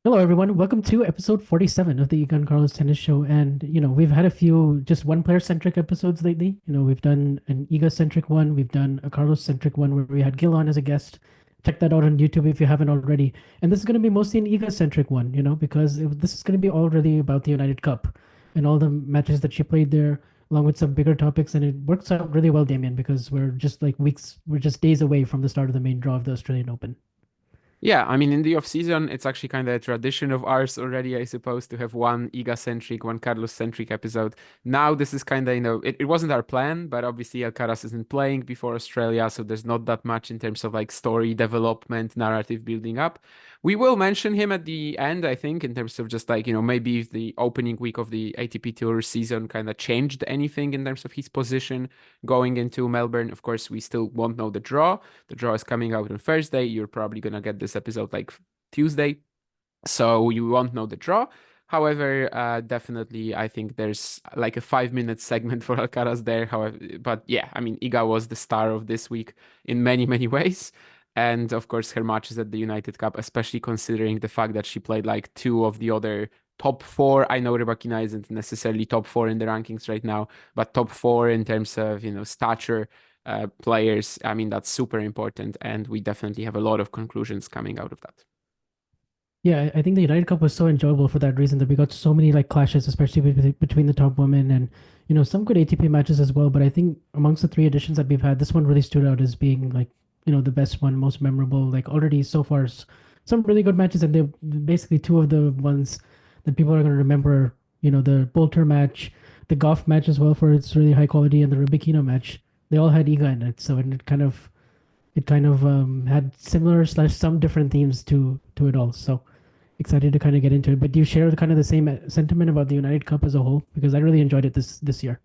Hello, everyone. Welcome to episode 47 of the Igan Carlos Tennis Show. And, we've had a few just one player centric episodes lately. We've done an Iga centric one, we've done a Carlos centric one where we had Gil on as a guest. Check that out on YouTube if you haven't already. And this is going to be mostly an Iga centric one, because this is going to be all really about the United Cup and all the matches that she played there, along with some bigger topics. And it works out really well, Damien, because we're just days away from the start of the main draw of the Australian Open. Yeah, I mean, in the off season, it's actually kind of a tradition of ours already, I suppose, to have one Iga-centric, one Carlos-centric episode. Now, this is kind of, it wasn't our plan, but obviously Alcaraz isn't playing before Australia, so there's not that much in terms of like story development, narrative building up. We will mention him at the end, I think, in terms of just like, maybe if the opening week of the ATP Tour season kind of changed anything in terms of his position going into Melbourne. Of course, we still won't know the draw. The draw is coming out on Thursday. You're probably gonna get this episode like Tuesday, so you won't know the draw. However, definitely, I think there's like a 5 minute segment for Alcaraz there. However, but yeah, I mean, Iga was the star of this week in many, many ways. And of course, her matches at the United Cup, especially considering the fact that she played like two of the other top four. I know Rybakina isn't necessarily top four in the rankings right now, but top four in terms of, stature players. I mean, that's super important. And we definitely have a lot of conclusions coming out of that. Yeah, I think the United Cup was so enjoyable for that reason that we got so many like clashes, especially between the top women and some good ATP matches as well. But I think amongst the three editions that we've had, this one really stood out as being like the best one, most memorable. Like already so far, some really good matches, and they're basically two of the ones that people are going to remember. The Bolter match, the Goff match as well for its really high quality, and the Rybakina match. They all had Iga in it, so it kind of had similar slash some different themes to it all. So excited to kind of get into it. But do you share the kind of the same sentiment about the United Cup as a whole? Because I really enjoyed it this year.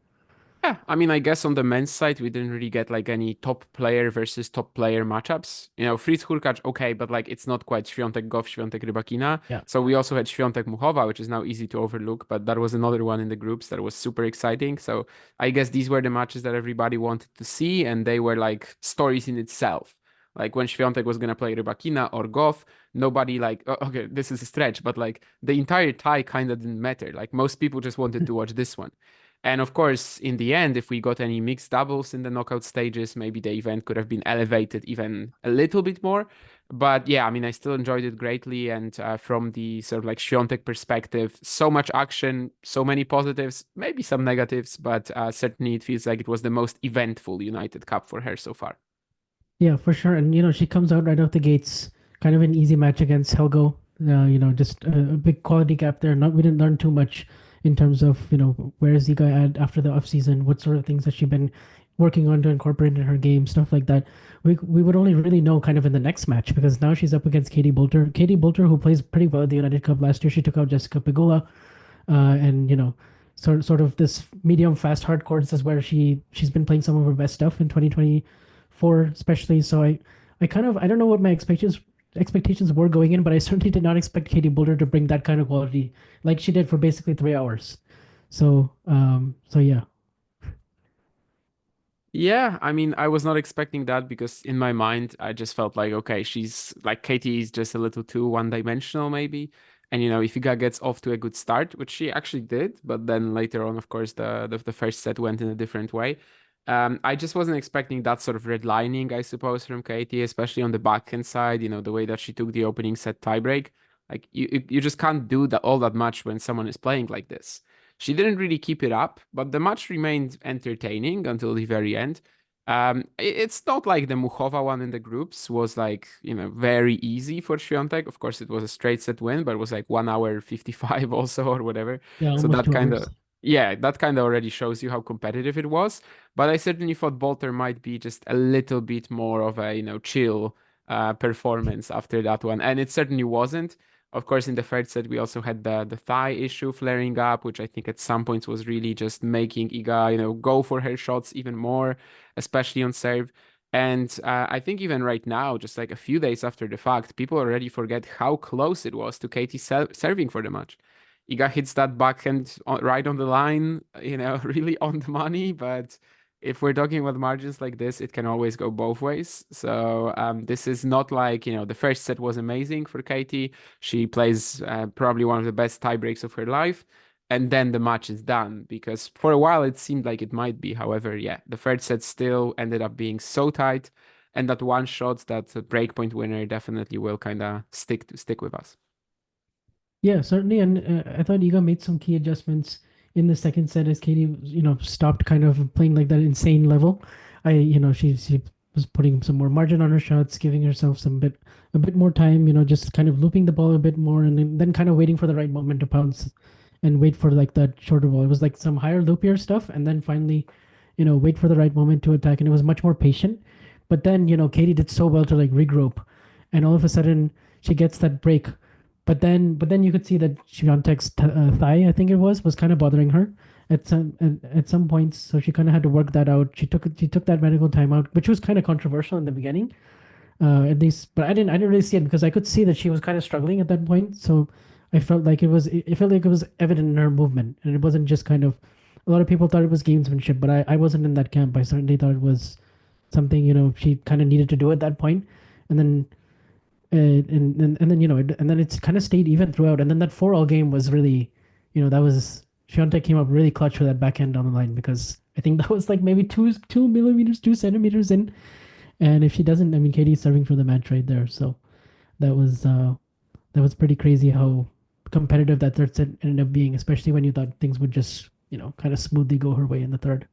Yeah, I mean, I guess on the men's side, we didn't really get like any top player versus top player matchups. Fritz Hurkacz, okay, but like it's not quite Świątek Gauff, Świątek Rybakina. Yeah. So we also had Świątek Muchova, which is now easy to overlook, but that was another one in the groups that was super exciting. So I guess these were the matches that everybody wanted to see, and they were like stories in itself. Like when Świątek was gonna play Rybakina or Gauff, nobody like, okay, this is a stretch, but like the entire tie kind of didn't matter. Like most people just wanted to watch this one. And of course, in the end, if we got any mixed doubles in the knockout stages, maybe the event could have been elevated even a little bit more. But yeah, I mean, I still enjoyed it greatly. And from the sort of like Świątek perspective, so much action, so many positives, maybe some negatives, but certainly it feels like it was the most eventful United Cup for her so far. Yeah, for sure. And she comes out right off the gates, kind of an easy match against Helgo. Just a big quality gap there. Not We didn't learn too much in terms of where is Iga at after the off season, what sort of things has she been working on to incorporate in her game, stuff like that. We would only really know kind of in the next match because now she's up against Katie Bolter. Katie Bolter, who plays pretty well at the United Cup last year, she took out Jessica Pegula, and sort of this medium fast hard courts is where she's been playing some of her best stuff in 2024 especially. So I don't know what my expectations were going in, but I certainly did not expect Katie Boulder to bring that kind of quality like she did for basically 3 hours. So yeah. Yeah, I mean, I was not expecting that because in my mind, I just felt like, okay, she's like Katie is just a little too one-dimensional, maybe. And if Iga gets off to a good start, which she actually did, but then later on, of course, the first set went in a different way. I just wasn't expecting that sort of redlining, I suppose, from Katie, especially on the backhand side. The way that she took the opening set tiebreak. Like you just can't do that all that much when someone is playing like this. She didn't really keep it up, but the match remained entertaining until the very end. It's not like the Muchova one in the groups was like, very easy for Świątek. Of course, it was a straight set win, but it was like 1 hour 55 also or whatever. Yeah, So almost that two kind hours. of, yeah, that kind of already shows you how competitive it was. But I certainly thought Bolter might be just a little bit more of a, chill performance after that one. And it certainly wasn't. Of course, in the third set, we also had the thigh issue flaring up, which I think at some points was really just making Iga, go for her shots even more, especially on serve. And I think even right now, just like a few days after the fact, people already forget how close it was to Katie serving for the match. Iga hits that backhand right on the line, really on the money, but if we're talking about margins like this, it can always go both ways. So this is not like, the first set was amazing for Katie. She plays probably one of the best tie breaks of her life. And then the match is done because for a while it seemed like it might be. However, yeah, the third set still ended up being so tight. And that one shot, that breakpoint winner definitely will kind of stick with us. Yeah, certainly. And I thought Iga made some key adjustments in the second set as Katie, stopped kind of playing like that insane level. She was putting some more margin on her shots, giving herself a bit more time, just kind of looping the ball a bit more, and then kind of waiting for the right moment to pounce and wait for like that shorter ball. It was like some higher loopier stuff, and then finally, wait for the right moment to attack, and it was much more patient. But then, Katie did so well to like regroup, and all of a sudden she gets that break, but then you could see that Świątek's thigh, I think it was kind of bothering her at some points. So she kind of had to work that out. She took that medical timeout, which was kind of controversial in the beginning, at least. But I didn't really see it because I could see that she was kind of struggling at that point. So I felt like it felt like it was evident in her movement, and it wasn't just kind of. A lot of people thought it was gamesmanship, but I wasn't in that camp. I certainly thought it was something she kind of needed to do at that point, and then and then and then it's kind of stayed even throughout. And then that 4-all game was really, that was Świątek came up really clutch for that backhand down the line because I think that was like maybe 2 millimeters, 2 centimeters in. And if she doesn't, I mean, Katie's serving for the match right there. So that was uh that was pretty crazy how competitive that third set ended up being, especially when you thought things would just kind of smoothly go her way in the third.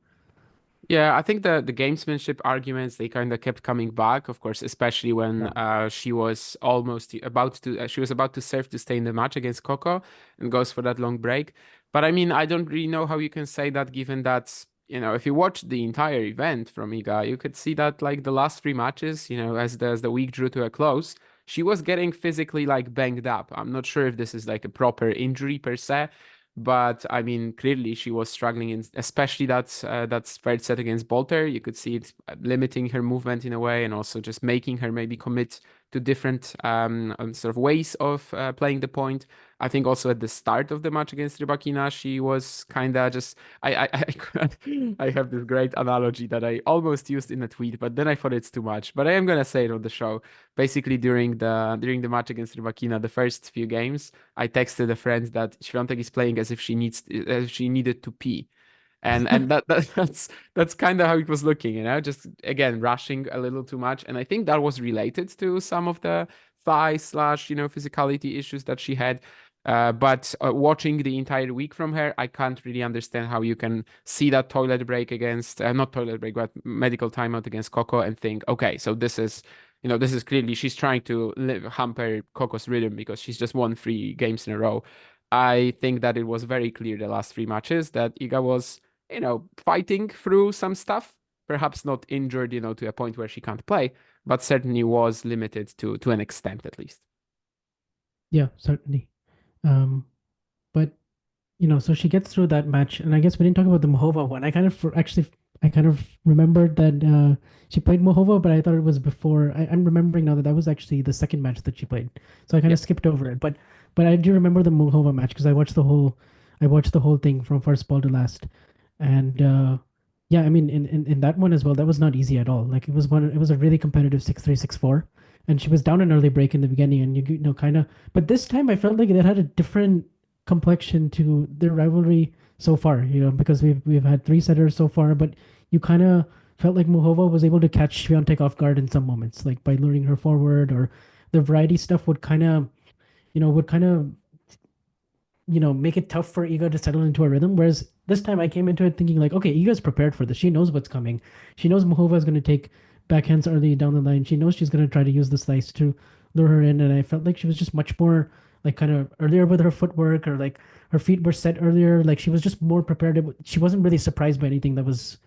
Yeah, I think the gamesmanship arguments, they kind of kept coming back, of course, especially when Yeah. she was almost about to she was about to serve to stay in the match against Coco and goes for that long break. But I mean, I don't really know how you can say that given that, if you watch the entire event from Iga, you could see that like the last three matches, as the week drew to a close, she was getting physically like banged up. I'm not sure if this is like a proper injury per se, but I mean, clearly she was struggling, especially that third set against Bolter. You could see it limiting her movement in a way, and also just making her maybe commit to different sort of ways of playing the point. I think also at the start of the match against Rybakina, she was kind of just. I have this great analogy that I almost used in a tweet, but then I thought it's too much. But I am gonna say it on the show. Basically, during the match against Rybakina, the first few games. I texted a friend that Świątek is playing as if she needed to pee. And that's kind of how it was looking, just again rushing a little too much. And I think that was related to some of the thigh slash, physicality issues that she had. But watching the entire week from her, I can't really understand how you can see that toilet break against, not toilet break, but medical timeout against Coco and think, okay, so this is clearly she's trying to hamper Coco's rhythm because she's just won 3 games in a row. I think that it was very clear the last 3 matches that Iga was, fighting through some stuff, perhaps not injured, to a point where she can't play, but certainly was limited to an extent at least. Yeah, certainly. Um, but so she gets through that match, and I guess we didn't talk about the Mohova one. I kind of remembered that she played Mohova, but I thought it was before. I'm remembering now that that was actually the second match that she played, so I kind Yeah. of skipped over it. But I do remember the Mohova match because I watched the whole thing from first ball to last, and yeah, I mean in that one as well, that was not easy at all. Like it was a really competitive 6-3, 6-4, and she was down an early break in the beginning, and kind of. But this time I felt like it had a different complexion to their rivalry so far, because we've had 3 setters so far, but you kind of felt like Muhova was able to catch Świątek off guard in some moments, like by luring her forward, or the variety stuff would kind of make it tough for Iga to settle into a rhythm. Whereas this time I came into it thinking like, okay, Iga's prepared for this. She knows what's coming. She knows Muhova is going to take backhands early down the line. She knows she's going to try to use the slice to lure her in. And I felt like she was just much more like kind of earlier with her footwork, or like her feet were set earlier. Like she was just more prepared. She wasn't really surprised by anything that was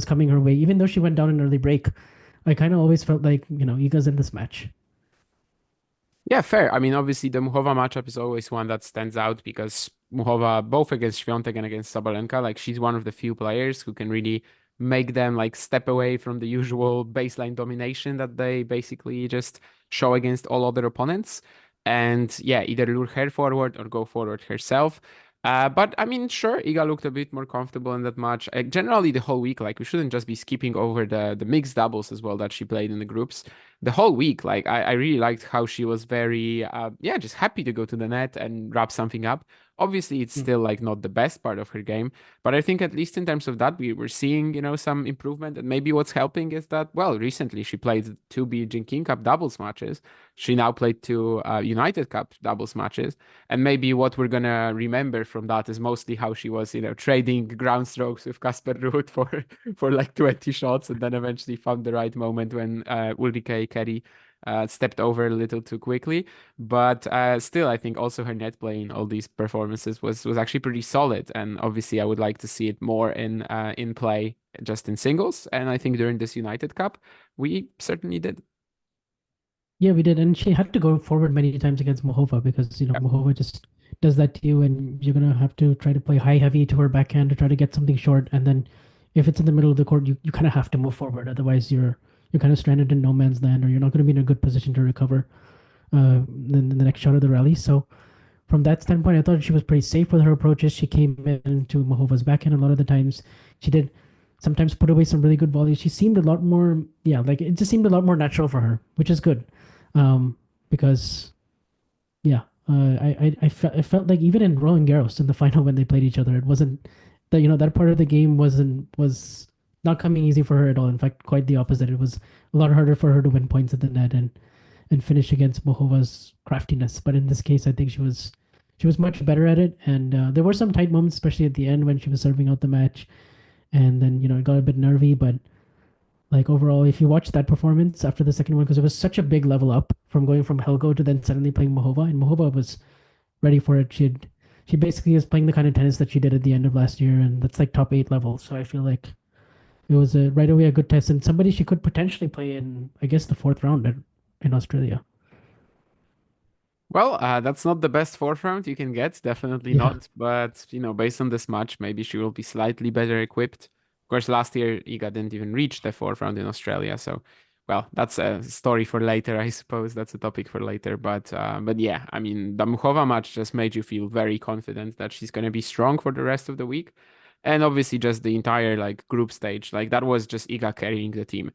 coming her way. Even though she went down an early break, I kind of always felt like, Iga's in this match. Yeah, fair. I mean, obviously, the Muhova matchup is always one that stands out because Muhova, both against Świątek and against Sabalenka, like she's one of the few players who can really make them like step away from the usual baseline domination that they basically just show against all other opponents. And yeah, either lure her forward or go forward herself. But I mean, sure, Iga looked a bit more comfortable in that match. Generally, the whole week, like we shouldn't just be skipping over the mixed doubles as well that she played in the groups. The whole week, like I really liked how she was very, yeah, just happy to go to the net and wrap something up. Obviously, it's still like not the best part of her game, but I think at least in terms of that, we were seeing, some improvement. And maybe what's helping is that, well, recently she played two Beijing King Cup doubles matches. She now played two United Cup doubles matches. And maybe what we're gonna remember from that is mostly how she was, trading ground strokes with Casper Ruud for for like 20 shots, and then eventually found the right moment when Ulrike Kerry stepped over a little too quickly. But still, I think also her net play in all these performances was actually pretty solid. And obviously, I would like to see it more in play, just in singles. And I think during this United Cup, we certainly did. Yeah, we did, and she had to go forward many times against Mohova because Mohova just does that to you, and you're gonna have to try to play high heavy to her backhand to try to get something short, and then if it's in the middle of the court, you kind of have to move forward, otherwise you're kind of stranded in no man's land, or you're not going to be in a good position to recover the next shot of the rally. So from that standpoint, I thought she was pretty safe with her approaches. She came into Mahova's backhand a lot of the times. She did sometimes put away some really good volleys. She seemed a lot more, yeah, like it just seemed a lot more natural for her, which is good. Because yeah, I felt like even in Roland Garros in the final when they played each other, it wasn't that that part of the game was not coming easy for her at all. In fact, quite the opposite. It was a lot harder for her to win points at the net and finish against Mohova's craftiness. But in this case, I think she was much better at it. And there were some tight moments, especially at the end when she was serving out the match, and then it got a bit nervy. But like overall, if you watch that performance after the second one, because it was such a big level up from going from Helgo to then suddenly playing Mohova, and Mohova was ready for it. She basically is playing the kind of tennis that she did at the end of last year, and that's like top 8 level. So I feel like it was right away a good test and somebody she could potentially play in, I guess, the fourth round in Australia. Well, that's not the best fourth round you can get, definitely Yeah, not. But, based on this match, maybe she will be slightly better equipped. Of course, last year Iga didn't even reach the fourth round in Australia, so well, that's a story for later, I suppose. That's a topic for later. But yeah, I mean, the Muchova match just made you feel very confident that she's going to be strong for the rest of the week, and obviously just the entire like group stage, like that was just Iga carrying the team.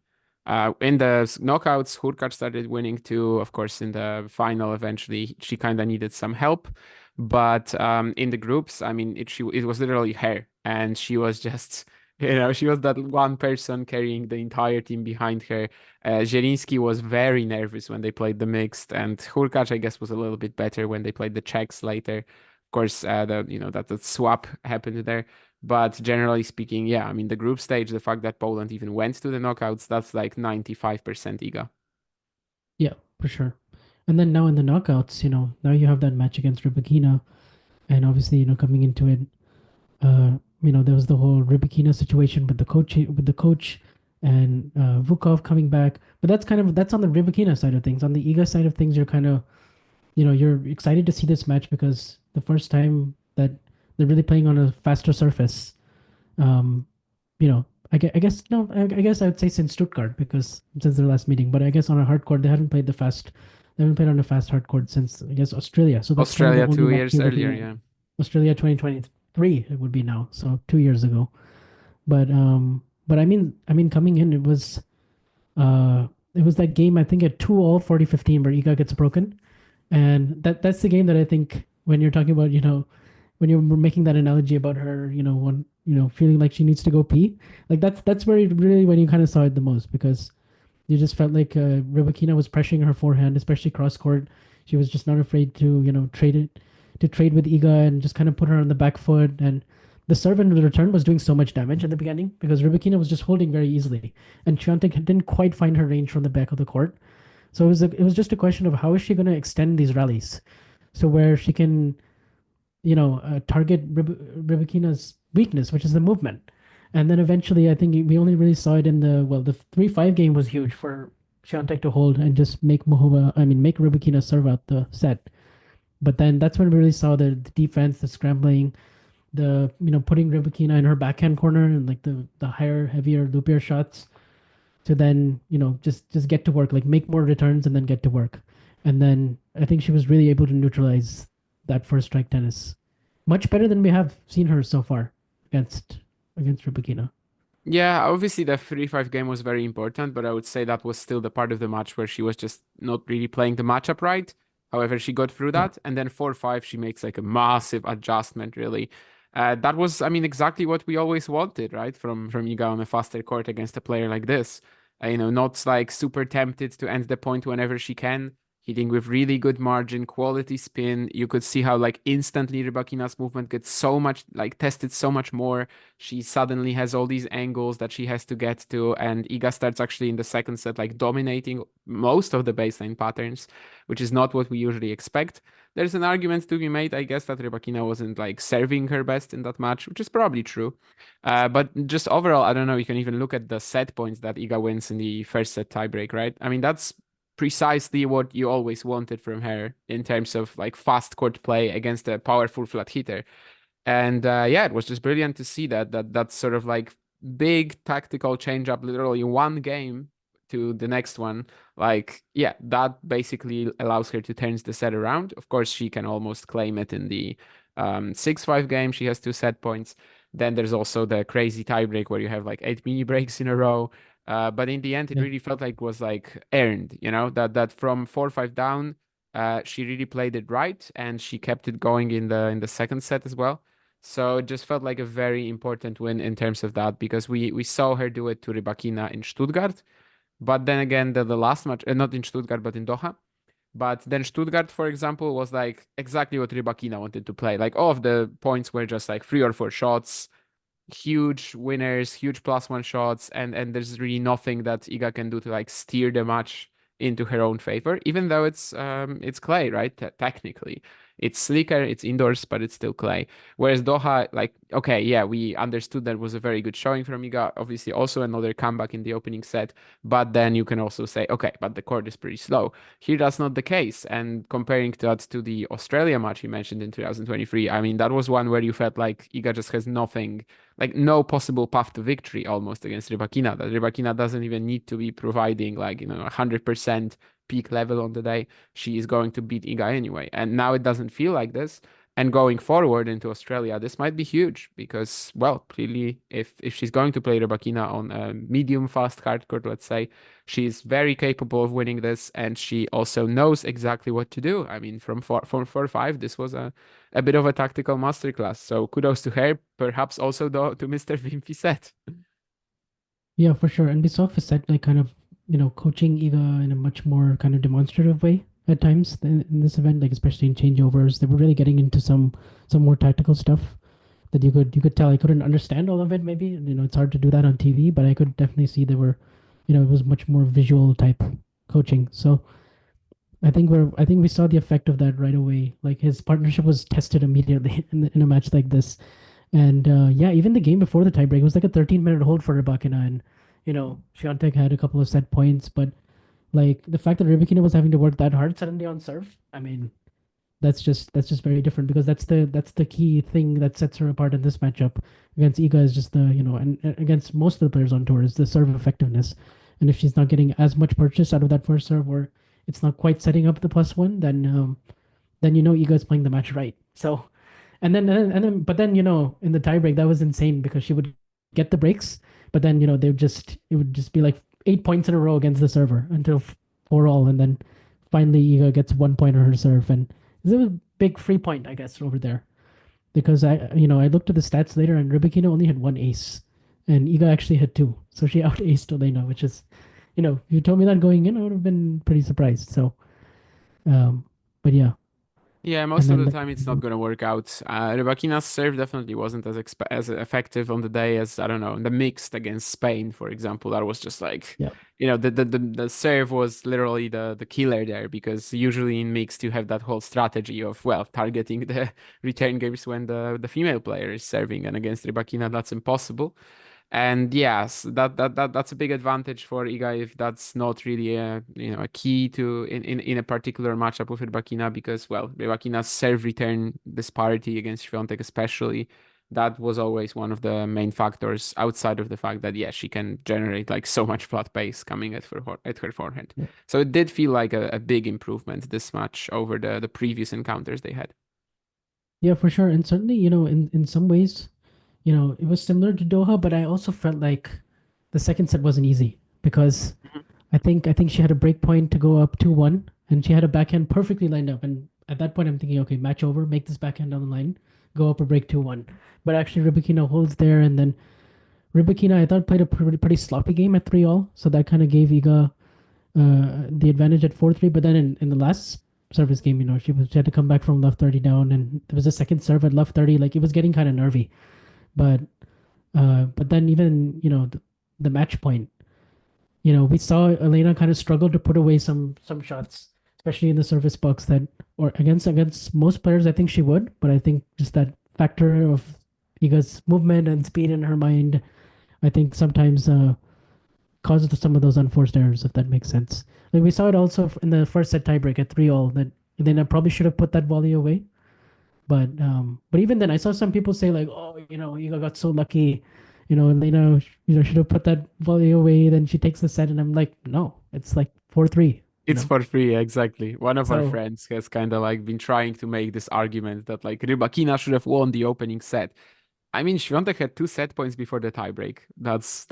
In the knockouts, Hurkacz started winning too. Of course, in the final, eventually, she kind of needed some help. But in the groups, I mean, it was literally her, and she was just, she was that one person carrying the entire team behind her. Zielinski was very nervous when they played the mixed, and Hurkacz, I guess, was a little bit better when they played the Czechs later. Of course, that swap happened there. But generally speaking, yeah, I mean, the group stage, the fact that Poland even went to the knockouts, that's like 95% Iga. yeah, for sure. And then now in the knockouts, now you have that match against Rybakina, and obviously, coming into it, there was the whole Rybakina situation with the coach and Vukov coming back. But that's on the Rybakina side of things. On the Iga side of things, you're kind of you're excited to see this match because the first time that they're really playing on a faster surface. Um, I guess no, I guess I would say since Stuttgart because since their last meeting, but I guess on a hard court they haven't played they haven't played on a fast hard court since I guess Australia. So that's kind of the Australia only two match years you're looking earlier, at. yeah. Australia 2023 it would be now, so 2 years ago. But I mean coming in uh it was that game I think at 2-all 40-15 where Iga gets broken, and that's the game that I think when you're talking about when you were making that analogy about her, when feeling like she needs to go pee, like that's where really when you kind of saw it the most because you just felt like Rybakina was pressuring her forehand, especially cross court. She was just not afraid to trade with Iga and just kind of put her on the back foot. And the serve and the return was doing so much damage in the beginning because Rybakina was just holding very easily, and Świątek didn't quite find her range from the back of the court. So it was just a question of how is she going to extend these rallies, so where she can target Rybakina's weakness, which is the movement. And then eventually, I think we only really saw it in the 3-5 game was huge for Świątek to hold and just make Rybakina serve out the set. But then that's when we really saw the defense, the scrambling, the putting Rybakina in her backhand corner and like the higher, heavier, loopier shots to then just get to work, like make more returns and then get to work. And then I think she was really able to neutralize that first strike tennis. much better than we have seen her so far against Rybakina. Yeah, obviously the 3-5 game was very important, but I would say that was still the part of the match where she was just not really playing the matchup right. However, she got through Yeah. that, and then 4-5, she makes like a massive adjustment, really. That was, I mean, exactly what we always wanted, right? From Iga on a faster court against a player like this. Not like super tempted to end the point whenever she can, hitting with really good margin, quality spin. You could see how like instantly Rybakina's movement gets so much like tested so much more. She suddenly has all these angles that she has to get to, and Iga starts actually in the second set like dominating most of the baseline patterns, which is not what we usually expect. There's an argument to be made, I guess, that Rybakina wasn't like serving her best in that match, which is probably true. But just overall, I don't know. You can even look at the set points that Iga wins in the first set tiebreak, right? I mean, that's precisely what you always wanted from her in terms of like fast court play against a powerful flat hitter. And yeah, it was just brilliant to see that sort of like big tactical change up literally one game to the next one. Like, yeah, that basically allows her to turn the set around. Of course, she can almost claim it in the 6-5 game. She has two set points. Then there's also the crazy tiebreak where you have like 8 mini breaks in a row. But in the end, it Yeah. really felt like it was like earned, that from 4-5 down, she really played it right and she kept it going in the second set as well. So it just felt like a very important win in terms of that because we saw her do it to Rybakina in Stuttgart, but then again the last match, not in Stuttgart but in Doha. But then Stuttgart, for example, was like exactly what Rybakina wanted to play. Like all of the points were just like 3 or 4 shots, huge winners, huge +1 shots, and there's really nothing that Iga can do to like steer the match into her own favor, even though it's clay, right? Technically. It's slicker, it's indoors, but it's still clay. Whereas Doha, like, okay, yeah, we understood that was a very good showing from Iga. Obviously, also another comeback in the opening set. But then you can also say, okay, but the court is pretty slow. Here, that's not the case. And comparing that to the Australia match you mentioned in 2023, I mean, that was one where you felt like Iga just has nothing, like no possible path to victory almost against Rybakina. That Rybakina doesn't even need to be providing like 100% peak level on the day. She is going to beat Iga anyway, and now it doesn't feel like this. And going forward into Australia, this might be huge because, well, clearly, if she's going to play Rybakina on a medium fast hard court, let's say, she's very capable of winning this, and she also knows exactly what to do. I mean, from 4-5, this was a bit of a tactical masterclass. So kudos to her, perhaps also though to Mr. Vimfiset. Yeah, for sure. And we saw Facet like kind of, coaching Iga in a much more kind of demonstrative way at times in this event, like especially in changeovers. They were really getting into some more tactical stuff that you could tell. I couldn't understand all of it maybe. It's hard to do that on TV, but I could definitely see they were, it was much more visual type coaching. So I think we saw the effect of that right away. Like his partnership was tested immediately in a match like this. And yeah, even the game before the tiebreak was like a 13-minute hold for Rybakina, and Świątek had a couple of set points, but like the fact that Rybakina was having to work that hard suddenly on serve, I mean, that's just very different because that's the key thing that sets her apart in this matchup against Iga is just and against most of the players on tour is the serve effectiveness, and if she's not getting as much purchase out of that first serve or it's not quite setting up the +1, then Iga's playing the match right. So and then but then in the tiebreak that was insane because she would get the breaks, but then it would just be like 8 points in a row against the server until 4-all, and then finally Iga gets 1 point on her serve, and it was a big free point I guess over there because I looked at the stats later and Rybakina only had one ace, and Iga actually had two, so she out aced Olena, which is if you told me that going in I would have been pretty surprised. So um, but yeah, Yeah, and most of then the time it's not going to work out. Rybakina's serve definitely wasn't as effective on the day as, I don't know, the mixed against Spain, for example. That was just like, yeah. the serve was literally the killer there because usually in mixed you have that whole strategy of, well, targeting the return games when the female player is serving, and against Rybakina that's impossible. And yes, that's a big advantage for Iga if that's not really a key to in a particular matchup with Rybakina because, well, Rybakina's serve return disparity against Świątek especially, that was always one of the main factors outside of the fact that, yeah, she can generate like so much flat pace coming at her forehand. Yeah. So it did feel like a big improvement this match over the previous encounters they had. Yeah, for sure. And certainly, in some ways, it was similar to Doha, but I also felt like the second set wasn't easy because Mhm. I think she had a break point to go up 2-1 and she had a backhand perfectly lined up. And at that point I'm thinking, okay, match over, make this backhand down the line, go up or break 2-1. But actually Rybakina holds there and then Rybakina I thought played a pretty sloppy game at 3-all. So that kind of gave Iga the advantage at 4-3. But then in the last service game, she had to come back from left 30 down and there was a second serve at left 30. Like it was getting kind of nervy. But but then even the match point, we saw Elena kind of struggle to put away some shots, especially in the service box that or against most players I think she would, but I think just that factor of Iga's movement and speed in her mind, I think sometimes causes some of those unforced errors, if that makes sense. Like we saw it also in the first set tiebreak at 3-all that then I probably should have put that volley away. But even then, I saw some people say like, "Oh, Iga got so lucky, Elena, should have put that volley away." Then she takes the set, and I'm like, "No, it's like 4-3, you It's know." for free, exactly. One of our So friends has kind of like been trying to make this argument that like Rybakina should have won the opening set. I mean, Świątek had two set points before the tiebreak. That's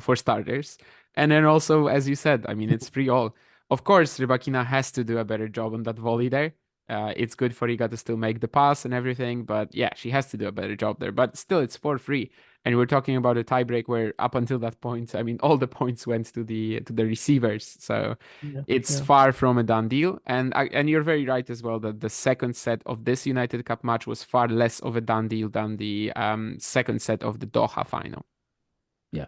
for starters. And then also, as you said, I mean, it's free all. Of course, Rybakina has to do a better job on that volley there. It's good for Iga to still make the pass and everything, but yeah, she has to do a better job there. But still, it's for free. And we're talking about a tiebreak where up until that point, I mean, all the points went to the receivers. So yeah, it's yeah, far from a done deal. And you're very right as well that the second set of this United Cup match was far less of a done deal than the second set of the Doha final. yeah.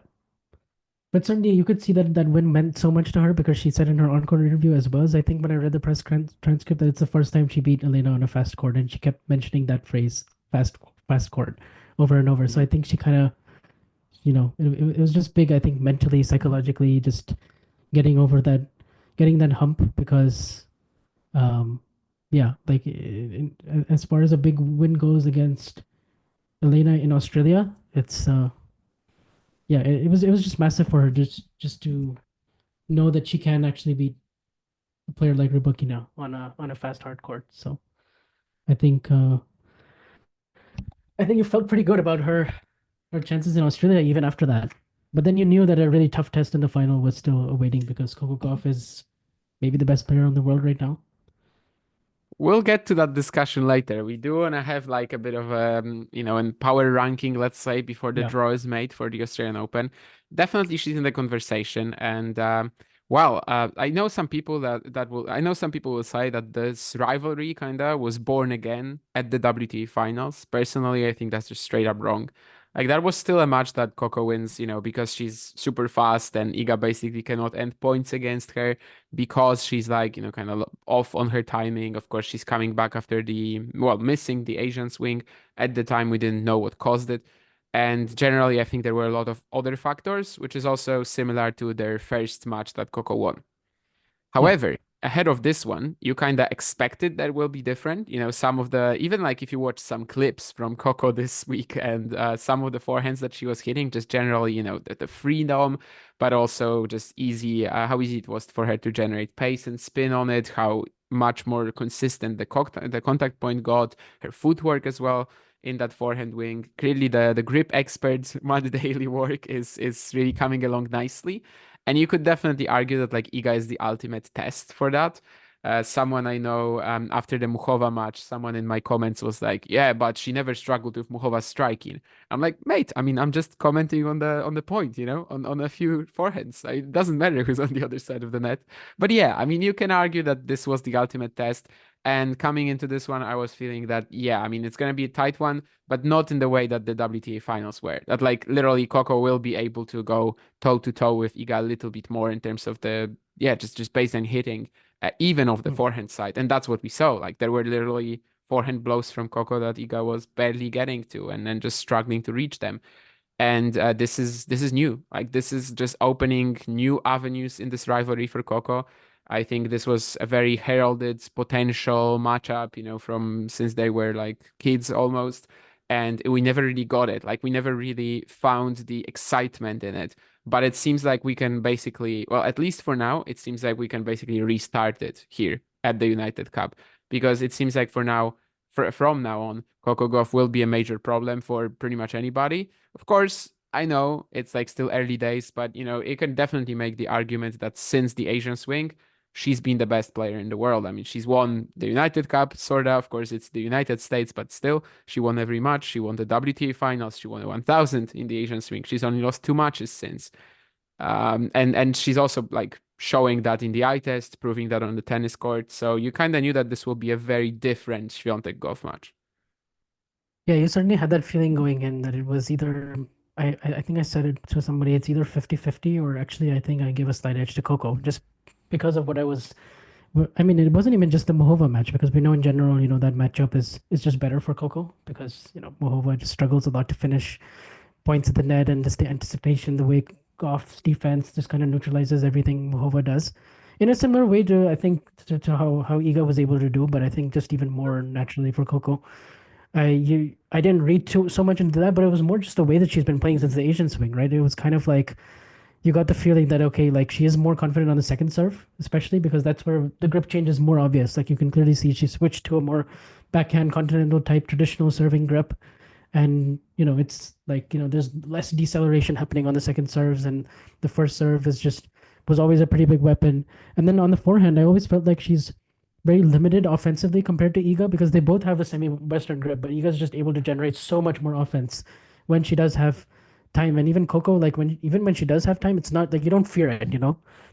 But certainly, you could see that that win meant so much to her because she said in her encore interview as well as I think when I read the transcript that it's the first time she beat Elena on a fast court, and she kept mentioning that phrase fast court over and over. So Mhm. I think she kind of it was just big. I think mentally, psychologically, just getting over that, getting that hump because, um, yeah, like as far as a big win goes against Elena in Australia, it's yeah, it was just massive for her just to know that she can actually beat a player like Ribuki now on a fast hard court. So I think uh, I think you felt pretty good about her chances in Australia even after that. But then you knew that a really tough test in the final was still awaiting because Coco Gauff is maybe the best player in the world right now. We'll get to that discussion later. We do want to have like a bit of a power ranking, let's say, before the Yeah. draw is made for the Australian Open. Definitely she's in the conversation. And I know some people I know some people will say that this rivalry kinda was born again at the WTA finals. Personally, I think that's just straight up wrong. Like that was still a match that Coco wins, because she's super fast and Iga basically cannot end points against her because she's like, kind of off on her timing. Of course, she's coming back after missing the Asian swing. At the time, we didn't know what caused it. And generally, I think there were a lot of other factors, which is also similar to their first match that Coco won. Yeah. However, ahead of this one, you kind of expected that will be different. Some of the, even like if you watch some clips from Coco this week and some of the forehands that she was hitting, just generally, the freedom, but also just easy, how easy it was for her to generate pace and spin on it, how much more consistent the contact point got, her footwork as well in that forehand wing. Clearly, the grip experts, Mud Daily work is really coming along nicely. And you could definitely argue that like Iga is the ultimate test for that. Someone I know after the Muchova match, someone in my comments was like, "Yeah, but she never struggled with Muchova's striking." I'm like, "Mate, I mean, I'm just commenting on the point, on a few forehands. It doesn't matter who's on the other side of the net." But yeah, I mean, you can argue that this was the ultimate test. And coming into this one, I was feeling that, yeah, I mean, it's gonna be a tight one, but not in the way that the WTA finals were. That like literally Coco will be able to go toe to toe with Iga a little bit more in terms of the just baseline hitting, even of the Mm. forehand side, and that's what we saw. Like there were literally forehand blows from Coco that Iga was barely getting to, and then just struggling to reach them. And this is new. Like this is just opening new avenues in this rivalry for Coco. I think this was a very heralded potential matchup, from since they were like kids almost. And we never really got it. Like we never really found the excitement in it. But it seems like we can basically, well, at least for now, it seems like we can basically restart it here at the United Cup. Because it seems like for now, from now on, Coco Gauff will be a major problem for pretty much anybody. Of course, I know it's like still early days, but you can definitely make the argument that since the Asian swing, she's been the best player in the world. I mean, she's won the United Cup, sort of. Of course, it's the United States, but still, she won every match. She won the WTA finals. She won the 1000 in the Asian swing. She's only lost 2 matches since. And she's also like showing that in the eye test, proving that on the tennis court. So you kind of knew that this will be a very different Świątek Gauff match. Yeah, you certainly had that feeling going in that it was either I think I said it to somebody, it's either 50-50 or actually I think I gave a slight edge to Coco just because of what I was I mean it wasn't even just the Mohova match because we know in general, that matchup is just better for Coco because, Mohova just struggles a lot to finish points at the net and just the anticipation, the way Goff's defense just kind of neutralizes everything Mohova does. In a similar way to I think to how Iga was able to do, but I think just even more naturally for Coco. I didn't read too so much into that, but it was more just the way that she's been playing since the Asian swing, right? It was kind of like you got the feeling that okay, like she is more confident on the second serve, especially because that's where the grip change is more obvious. Like you can clearly see she switched to a more backhand continental type traditional serving grip, and it's like there's less deceleration happening on the second serves, and the first serve is just was always a pretty big weapon. And then on the forehand, I always felt like she's very limited offensively compared to Iga because they both have a semi-Western grip, but Iga's just able to generate so much more offense when she does have time. And even Coco, like when she does have time, it's not like you don't fear it,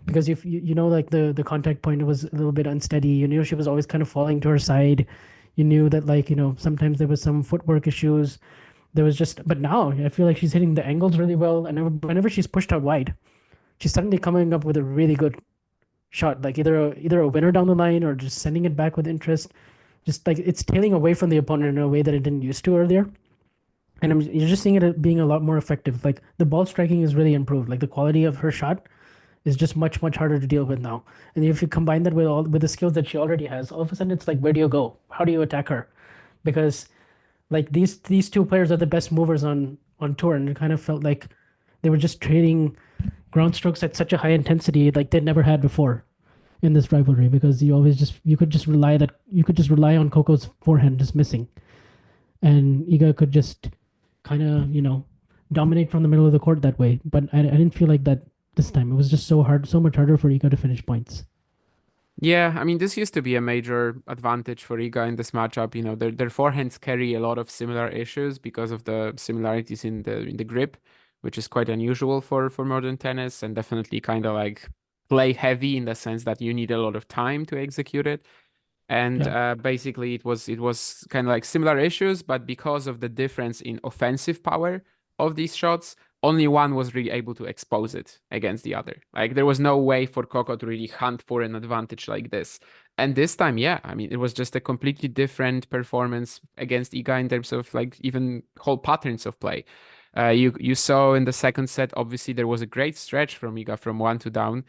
because if like the contact point was a little bit unsteady. You knew she was always kind of falling to her side. You knew that like sometimes there was some footwork issues. There was just, but now I feel like she's hitting the angles really well, and whenever she's pushed out wide, she's suddenly coming up with a really good shot, like either a winner down the line or just sending it back with interest. Just like it's tailing away from the opponent in a way that it didn't used to earlier. And you're just seeing it being a lot more effective. Like the ball striking is really improved. Like the quality of her shot is just much harder to deal with now. And if you combine that with the skills that she already has, all of a sudden it's like where do you go? How do you attack her? Because like these two players are the best movers on tour, and it kind of felt like they were just trading ground strokes at such a high intensity like they'd never had before in this rivalry because you could just rely on Coco's forehand just missing, and Iga could just kind of dominate from the middle of the court that way. But I didn't feel like that this time. It was just so much harder for Iga to finish points. Yeah, I mean, this used to be a major advantage for Iga in this matchup. Their forehands carry a lot of similar issues because of the similarities in the grip, which is quite unusual for modern tennis, and definitely kind of like play heavy in the sense that you need a lot of time to execute it. And Yeah, basically, it was kind of like similar issues, but because of the difference in offensive power of these shots, only one was really able to expose it against the other. Like there was no way for Coco to really hunt for an advantage like this. And this time, yeah, I mean, it was just a completely different performance against Iga in terms of like even whole patterns of play. You saw in the second set, obviously there was a great stretch from Iga from 1-2 down,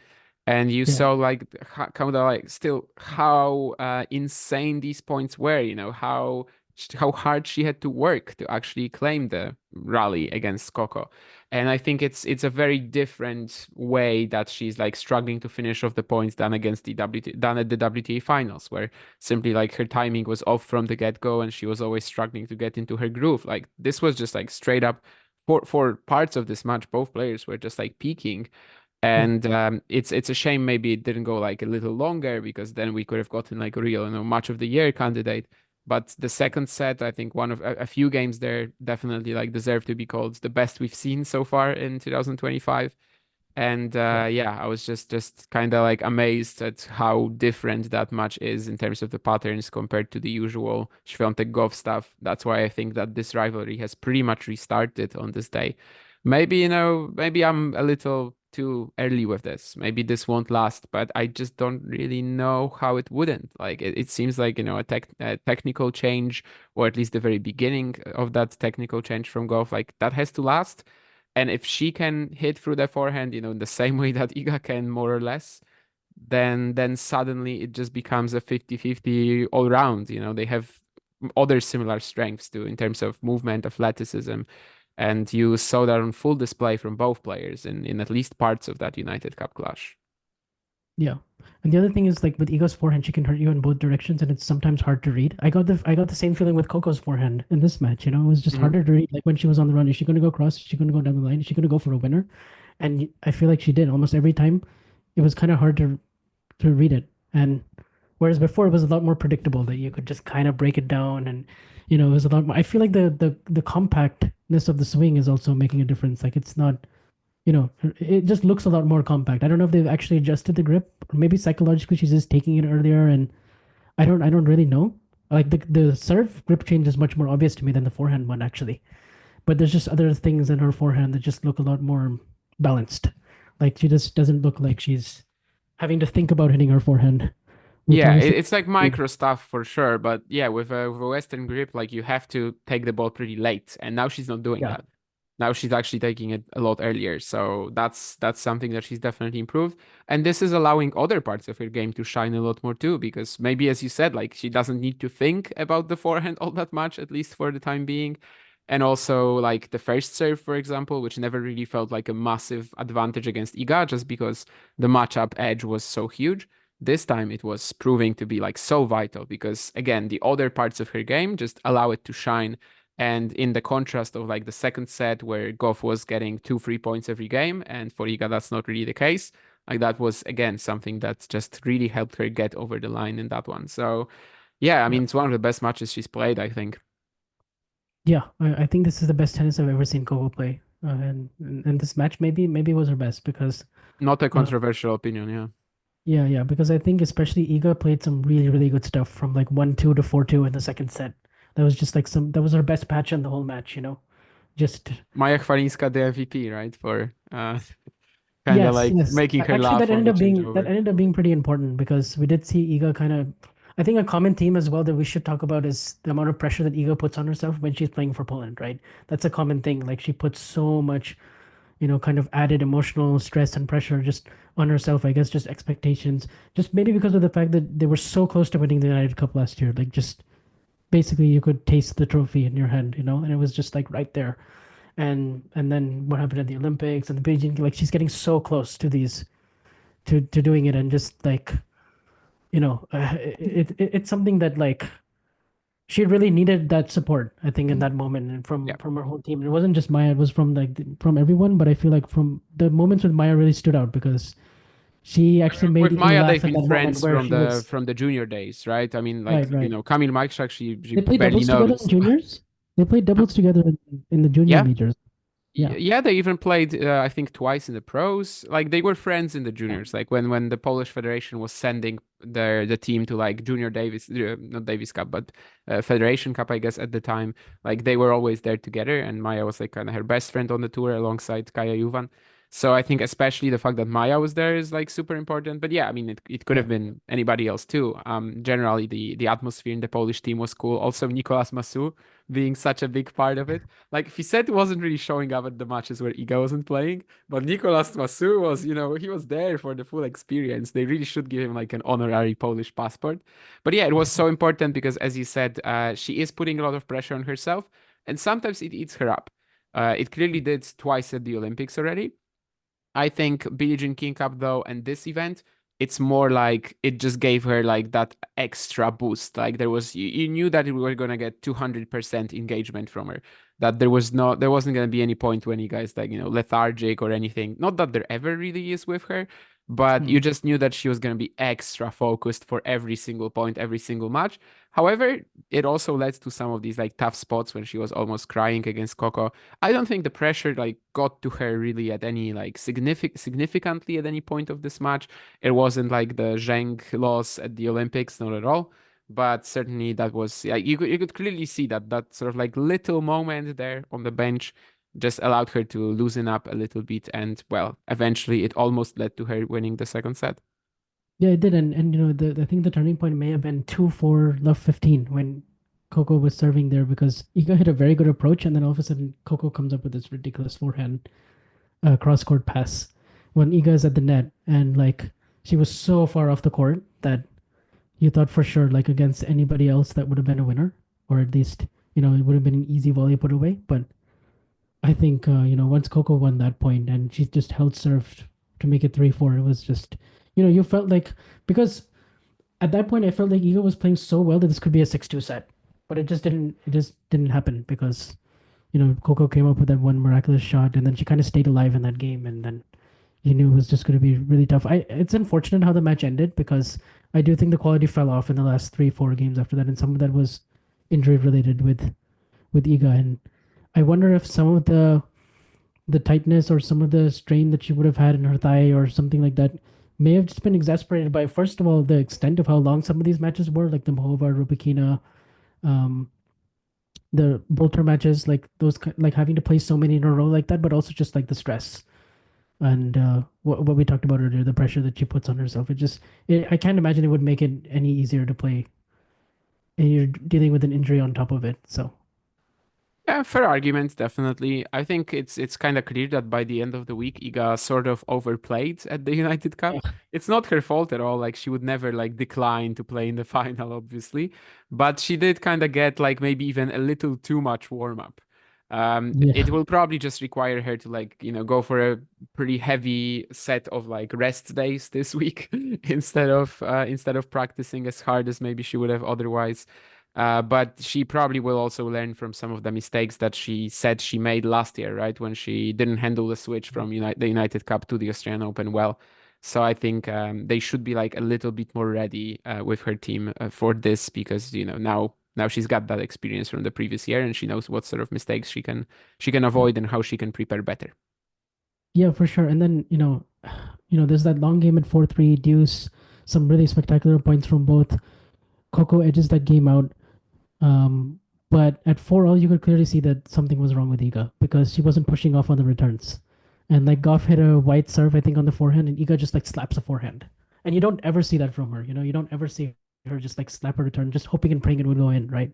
and you yeah, saw like kind of like still how insane these points were. How hard she had to work to actually claim the rally against Coco. And I think it's a very different way that she's like struggling to finish off the points than against than at the WTA finals, where simply like her timing was off from the get-go and she was always struggling to get into her groove. Like this was just like straight up for parts of this match, both players were just like peaking. yeah. And it's a shame maybe it didn't go like a little longer because then we could have gotten like a real, match of the year candidate. But the second set, I think one of a few games there definitely like deserve to be called the best we've seen so far in 2025. And Yeah. yeah, I was just kind of like amazed at how different that match is in terms of the patterns compared to the usual Świątek Gauff stuff. That's why I think that this rivalry has pretty much restarted on this day. Maybe, maybe I'm a little too early with this. Maybe this won't last, but I just don't really know how it wouldn't. Like it seems like, a technical change, or at least the very beginning of that technical change from Gauff, like that has to last. And if she can hit through the forehand, in the same way that Iga can, more or less, then suddenly it just becomes a 50-50 all round. They have other similar strengths too in terms of movement, athleticism. And you saw that on full display from both players in at least parts of that United Cup clash. Yeah. And the other thing is like with Iga's forehand, she can hurt you in both directions, and it's sometimes hard to read. I got the same feeling with Coco's forehand in this match. It was just Mhm. harder to read. Like when she was on the run, is she going to go cross? Is she going to go down the line? Is she going to go for a winner? And I feel like she did almost every time. It was kind of hard to read it. And whereas before it was a lot more predictable that you could just kind of break it down, and it was a lot more. I feel like the compactness of the swing is also making a difference. Like it's not it just looks a lot more compact. I don't know if they've actually adjusted the grip, or maybe psychologically she's just taking it earlier, and I don't really know. Like the serve grip change is much more obvious to me than the forehand one actually. But there's just other things in her forehand that just look a lot more balanced. Like she just doesn't look like she's having to think about hitting her forehand, which Yeah, obviously it's like micro stuff for sure, but yeah, with a Western grip, like you have to take the ball pretty late, and now she's not doing yeah that. Now she's actually taking it a lot earlier, so that's something that she's definitely improved, and this is allowing other parts of her game to shine a lot more too, because maybe as you said, like she doesn't need to think about the forehand all that much, at least for the time being, and also like the first serve, for example, which never really felt like a massive advantage against Iga, just because the matchup edge was so huge. This time it was proving to be like so vital because again, the other parts of her game just allow it to shine. And in the contrast of like the second set where Goff was getting 2 free points every game, and for Iga that's not really the case. Like that was again something that just really helped her get over the line in that one. So yeah, I yeah mean it's one of the best matches she's played, I think. yeah. I think this is the best tennis I've ever seen Coco play, and this match maybe was her best because. Not a Uh, controversial opinion, yeah. Yeah, yeah, because I think especially Iga played some really, really good stuff from like 1-2 to 4-2 in the second set. That was just like that was her best patch in the whole match. Just Maja Chwalinska, the MVP, right? For kind of yes, like yes. making her Actually, laugh on the that changeover. ended up being pretty important because we did see Iga kind of. I think a common theme as well that we should talk about is the amount of pressure that Iga puts on herself when she's playing for Poland, right? That's a common thing. Like she puts so much kind of added emotional stress and pressure just on herself, I guess, just expectations, just maybe because of the fact that they were so close to winning the United Cup last year. Like, just basically, you could taste the trophy in your hand, and it was just like right there. And then what happened at the Olympics and the Beijing, like, she's getting so close to these, to doing it, and just like, it's something that like she really needed that support, I think, in that moment, and Yeah. from her whole team. It wasn't just Maya; it was from like from everyone. But I feel like from the moments with Maya really stood out because she actually made With Iga Maya, they've laugh in been that moment friends where she was from the junior days, right? I mean, like right, right. Kamil Majchrzak, she They played barely doubles together in knows. juniors. They played doubles together in the junior Yeah, majors. Yeah, Yeah, they even played, I think, twice in the pros. Like they were friends in the juniors. Like when the Polish Federation was sending the team to like Junior Davis, not Davis Cup, but Federation Cup, I guess at the time. Like they were always there together, and Maya was like kind of her best friend on the tour alongside Kaya Juvan. So I think especially the fact that Maya was there is like super important. But yeah, I mean, it could yeah, have been anybody else too. Generally the atmosphere in the Polish team was cool. Also, Nicolas Massu being such a big part of it. Like Fisset wasn't really showing up at the matches where Iga wasn't playing, but Nicolas Massou was, he was there for the full experience. They really should give him like an honorary Polish passport. But yeah, it was so important because, as you said, she is putting a lot of pressure on herself, and sometimes it eats her up. It clearly did twice at the Olympics already. I think Billie Jean King Cup though, and this event, it's more like it just gave her like that extra boost. Like you knew that we were gonna get 200% engagement from her. That there wasn't gonna be any point when you guys like lethargic or anything. Not that there ever really is with her, but mm. you just knew that she was gonna be extra focused for every single point, every single match. However, it also led to some of these like tough spots when she was almost crying against Coco. I don't think the pressure like got to her really at any like significantly at any point of this match. It wasn't like the Zheng loss at the Olympics, not at all. But certainly that was like you could clearly see that sort of like little moment there on the bench just allowed her to loosen up a little bit, and well, eventually it almost led to her winning the second set. Yeah, it did, and I think the turning point may have been 2-4 love 15 when Coco was serving there because Iga hit a very good approach, and then all of a sudden Coco comes up with this ridiculous forehand cross court pass when Iga is at the net, and like she was so far off the court that you thought for sure, like against anybody else, that would have been a winner, or at least it would have been an easy volley put away. But I think once Coco won that point and she just held serve to make it 3-4, it was just You felt like because at that point I felt like Iga was playing so well that this could be a 6-2 set, but it just didn't happen because Coco came up with that one miraculous shot, and then she kind of stayed alive in that game, and then you knew it was just going to be really tough. It's unfortunate how the match ended because I do think the quality fell off in the last 3-4 games after that, and some of that was injury related with Iga, and I wonder if some of the tightness or some of the strain that she would have had in her thigh or something like that may have just been exasperated by, first of all, the extent of how long some of these matches were, like the Mohova, Rubikina, um, the Bolter matches, like those, like having to play so many in a row like that, but also just like the stress and what we talked about earlier, the pressure that she puts on herself. I can't imagine it would make it any easier to play, and you're dealing with an injury on top of it. So Yeah, fair argument, definitely. I think it's kind of clear that by the end of the week, Iga sort of overplayed at the United Cup. yeah, It's not her fault at all. Like she would never like decline to play in the final, obviously, but she did kind of get like maybe even a little too much warm up. It yeah, will probably just require her to like, go for a pretty heavy set of like rest days this week instead of practicing as hard as maybe she would have otherwise. But she probably will also learn from some of the mistakes that she said she made last year, right? When she didn't handle the switch from the United Cup to the Australian Open well. So I think they should be like a little bit more ready with her team for this because now she's got that experience from the previous year and she knows what sort of mistakes she can avoid and how she can prepare better. yeah, for sure. And then there's that long game at 4-3 deuce, some really spectacular points from both. Coco edges that game out. Um, but at 4-all, you could clearly see that something was wrong with Iga because she wasn't pushing off on the returns. And like Goff hit a white serve, I think, on the forehand, and Iga just like slaps a forehand. And you don't ever see that from her. You don't ever see her just like slap a return, just hoping and praying it would go in, right?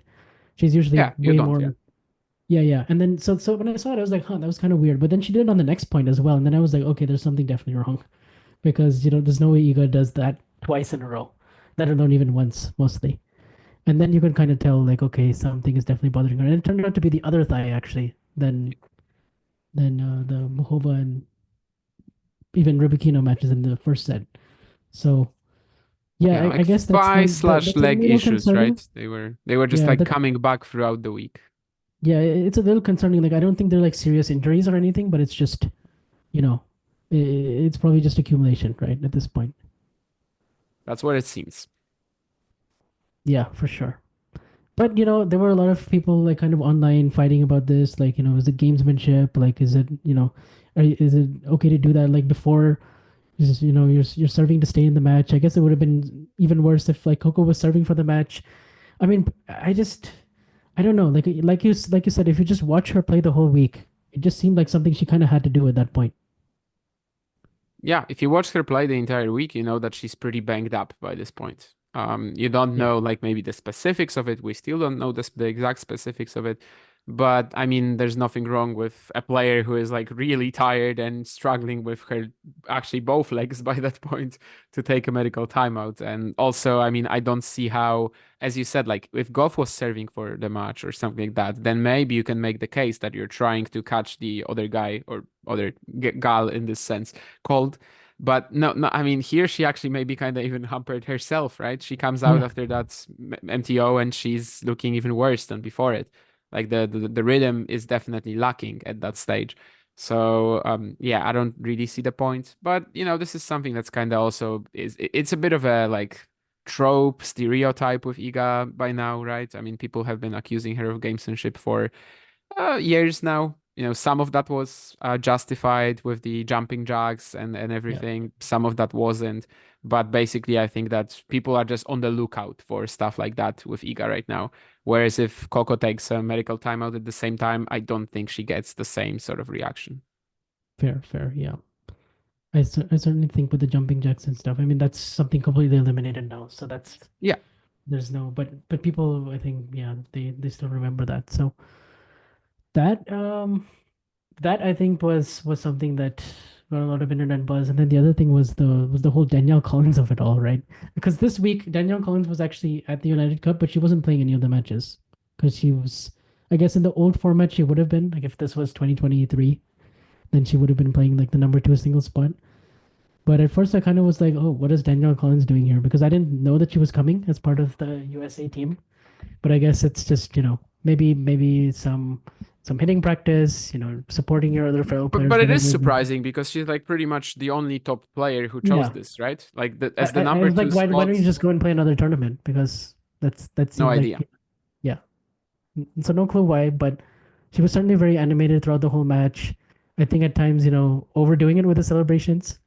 She's usually Yeah, you way don't, more. yeah. Yeah, yeah. And then so when I saw it, I was like, huh, that was kind of weird. But then she did it on the next point as well, and then I was like, okay, there's something definitely wrong because there's no way Iga does that twice in a row, let alone even once, mostly. And then you can kind of tell, like, okay, something is definitely bothering her. And it turned out to be the other thigh, actually, than the Mohova and even Rybakina matches in the first set. So yeah, Yeah, I like guess that's thigh one slash that's a leg little issues, concerning. right? They were just Yeah, like that coming back throughout the week. yeah, it's a little concerning. Like I don't think they're like serious injuries or anything, but it's just you know, it's probably just accumulation, right? At this point. That's what it seems. Yeah, for sure. But there were a lot of people like kind of online fighting about this. Like, is it gamesmanship? Like, is it is it okay to do that? Like before, you're serving to stay in the match. I guess it would have been even worse if like Coco was serving for the match. I mean, I don't know. Like you said, if you just watch her play the whole week, it just seemed like something she kind of had to do at that point. Yeah, if you watch her play the entire week, you know that she's pretty banged up by this point. You don't Yeah, know like maybe the specifics of it. We still don't know the exact specifics of it. But I mean, there's nothing wrong with a player who is like really tired and struggling with her actually both legs by that point to take a medical timeout. And also, I mean, I don't see how, as you said, like if Goff was serving for the match or something like that, then maybe you can make the case that you're trying to catch the other guy or other gal in this sense cold. But no, no, I mean, here she actually maybe kind of even hampered herself, right? She comes out yeah, after that MTO and she's looking even worse than before it. Like the rhythm is definitely lacking at that stage. So yeah, I don't really see the point. But this is something that's kind of also it's a bit of a like trope stereotype with Iga by now, right? I mean, people have been accusing her of gamesmanship for years now. Some of that was justified with the jumping jacks and yeah, everything. Some of that wasn't. But basically, I think that people are just on the lookout for stuff like that with Iga right now. Whereas if Coco takes a medical timeout at the same time, I don't think she gets the same sort of reaction. fair, fair, yeah. I certainly think with the jumping jacks and stuff. I mean, that's something completely eliminated now. So Yeah. there's no. But people, I think, yeah, they still remember that. So that that I think was something that got a lot of internet buzz. And then the other thing was the whole Danielle Collins of it all, right? Because this week Danielle Collins was actually at the United Cup, but she wasn't playing any of the matches because she was. I guess in the old format she would have been like if this was 2023, then she would have been playing like the number two single spot. But at first, I kind of was like, oh, what is Danielle Collins doing here? Because I didn't know that she was coming as part of the USA team. But I guess it's just, maybe some hitting practice, supporting your other fellow But players, it is whatever. surprising because she's like pretty much the only top player who chose Yeah. this, right? Like I, as the I number was like, two why don't spot, you just go and play another tournament? Because that no seemed idea. like, yeah. So no clue why, but she was certainly very animated throughout the whole match. I think at times, overdoing it with the celebrations.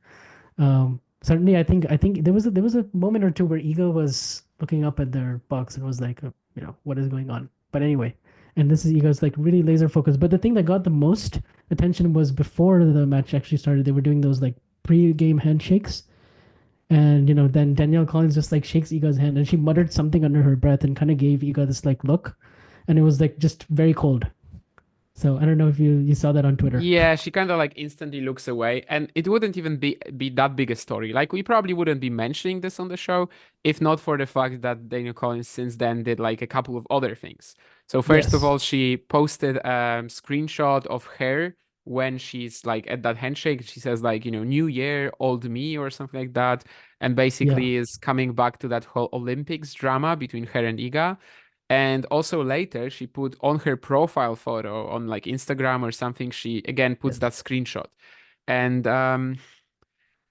Certainly, I think there was a moment or two where Ego was looking up at their box and was like, what is going on? But anyway, and this is Ego's like really laser focused. But the thing that got the most attention was before the match actually started. They were doing those like pre-game handshakes, and then Danielle Collins just like shakes Iga's hand, and she muttered something under her breath and kind of gave Iga this like look, and it was like just very cold. So I don't know if you saw that on Twitter. Yeah, she kind of like instantly looks away, and it wouldn't even be that big a story. Like we probably wouldn't be mentioning this on the show if not for the fact that Daniel Collins since then did like a couple of other things. So first of Yes. all, she posted a screenshot of her when she's like at that handshake. She says like, New Year, old me or something like that, and Yeah. basically is coming back to that whole Olympics drama between her and Iga. And also later, she put on her profile photo on like Instagram or something, she again puts Yes. that screenshot. And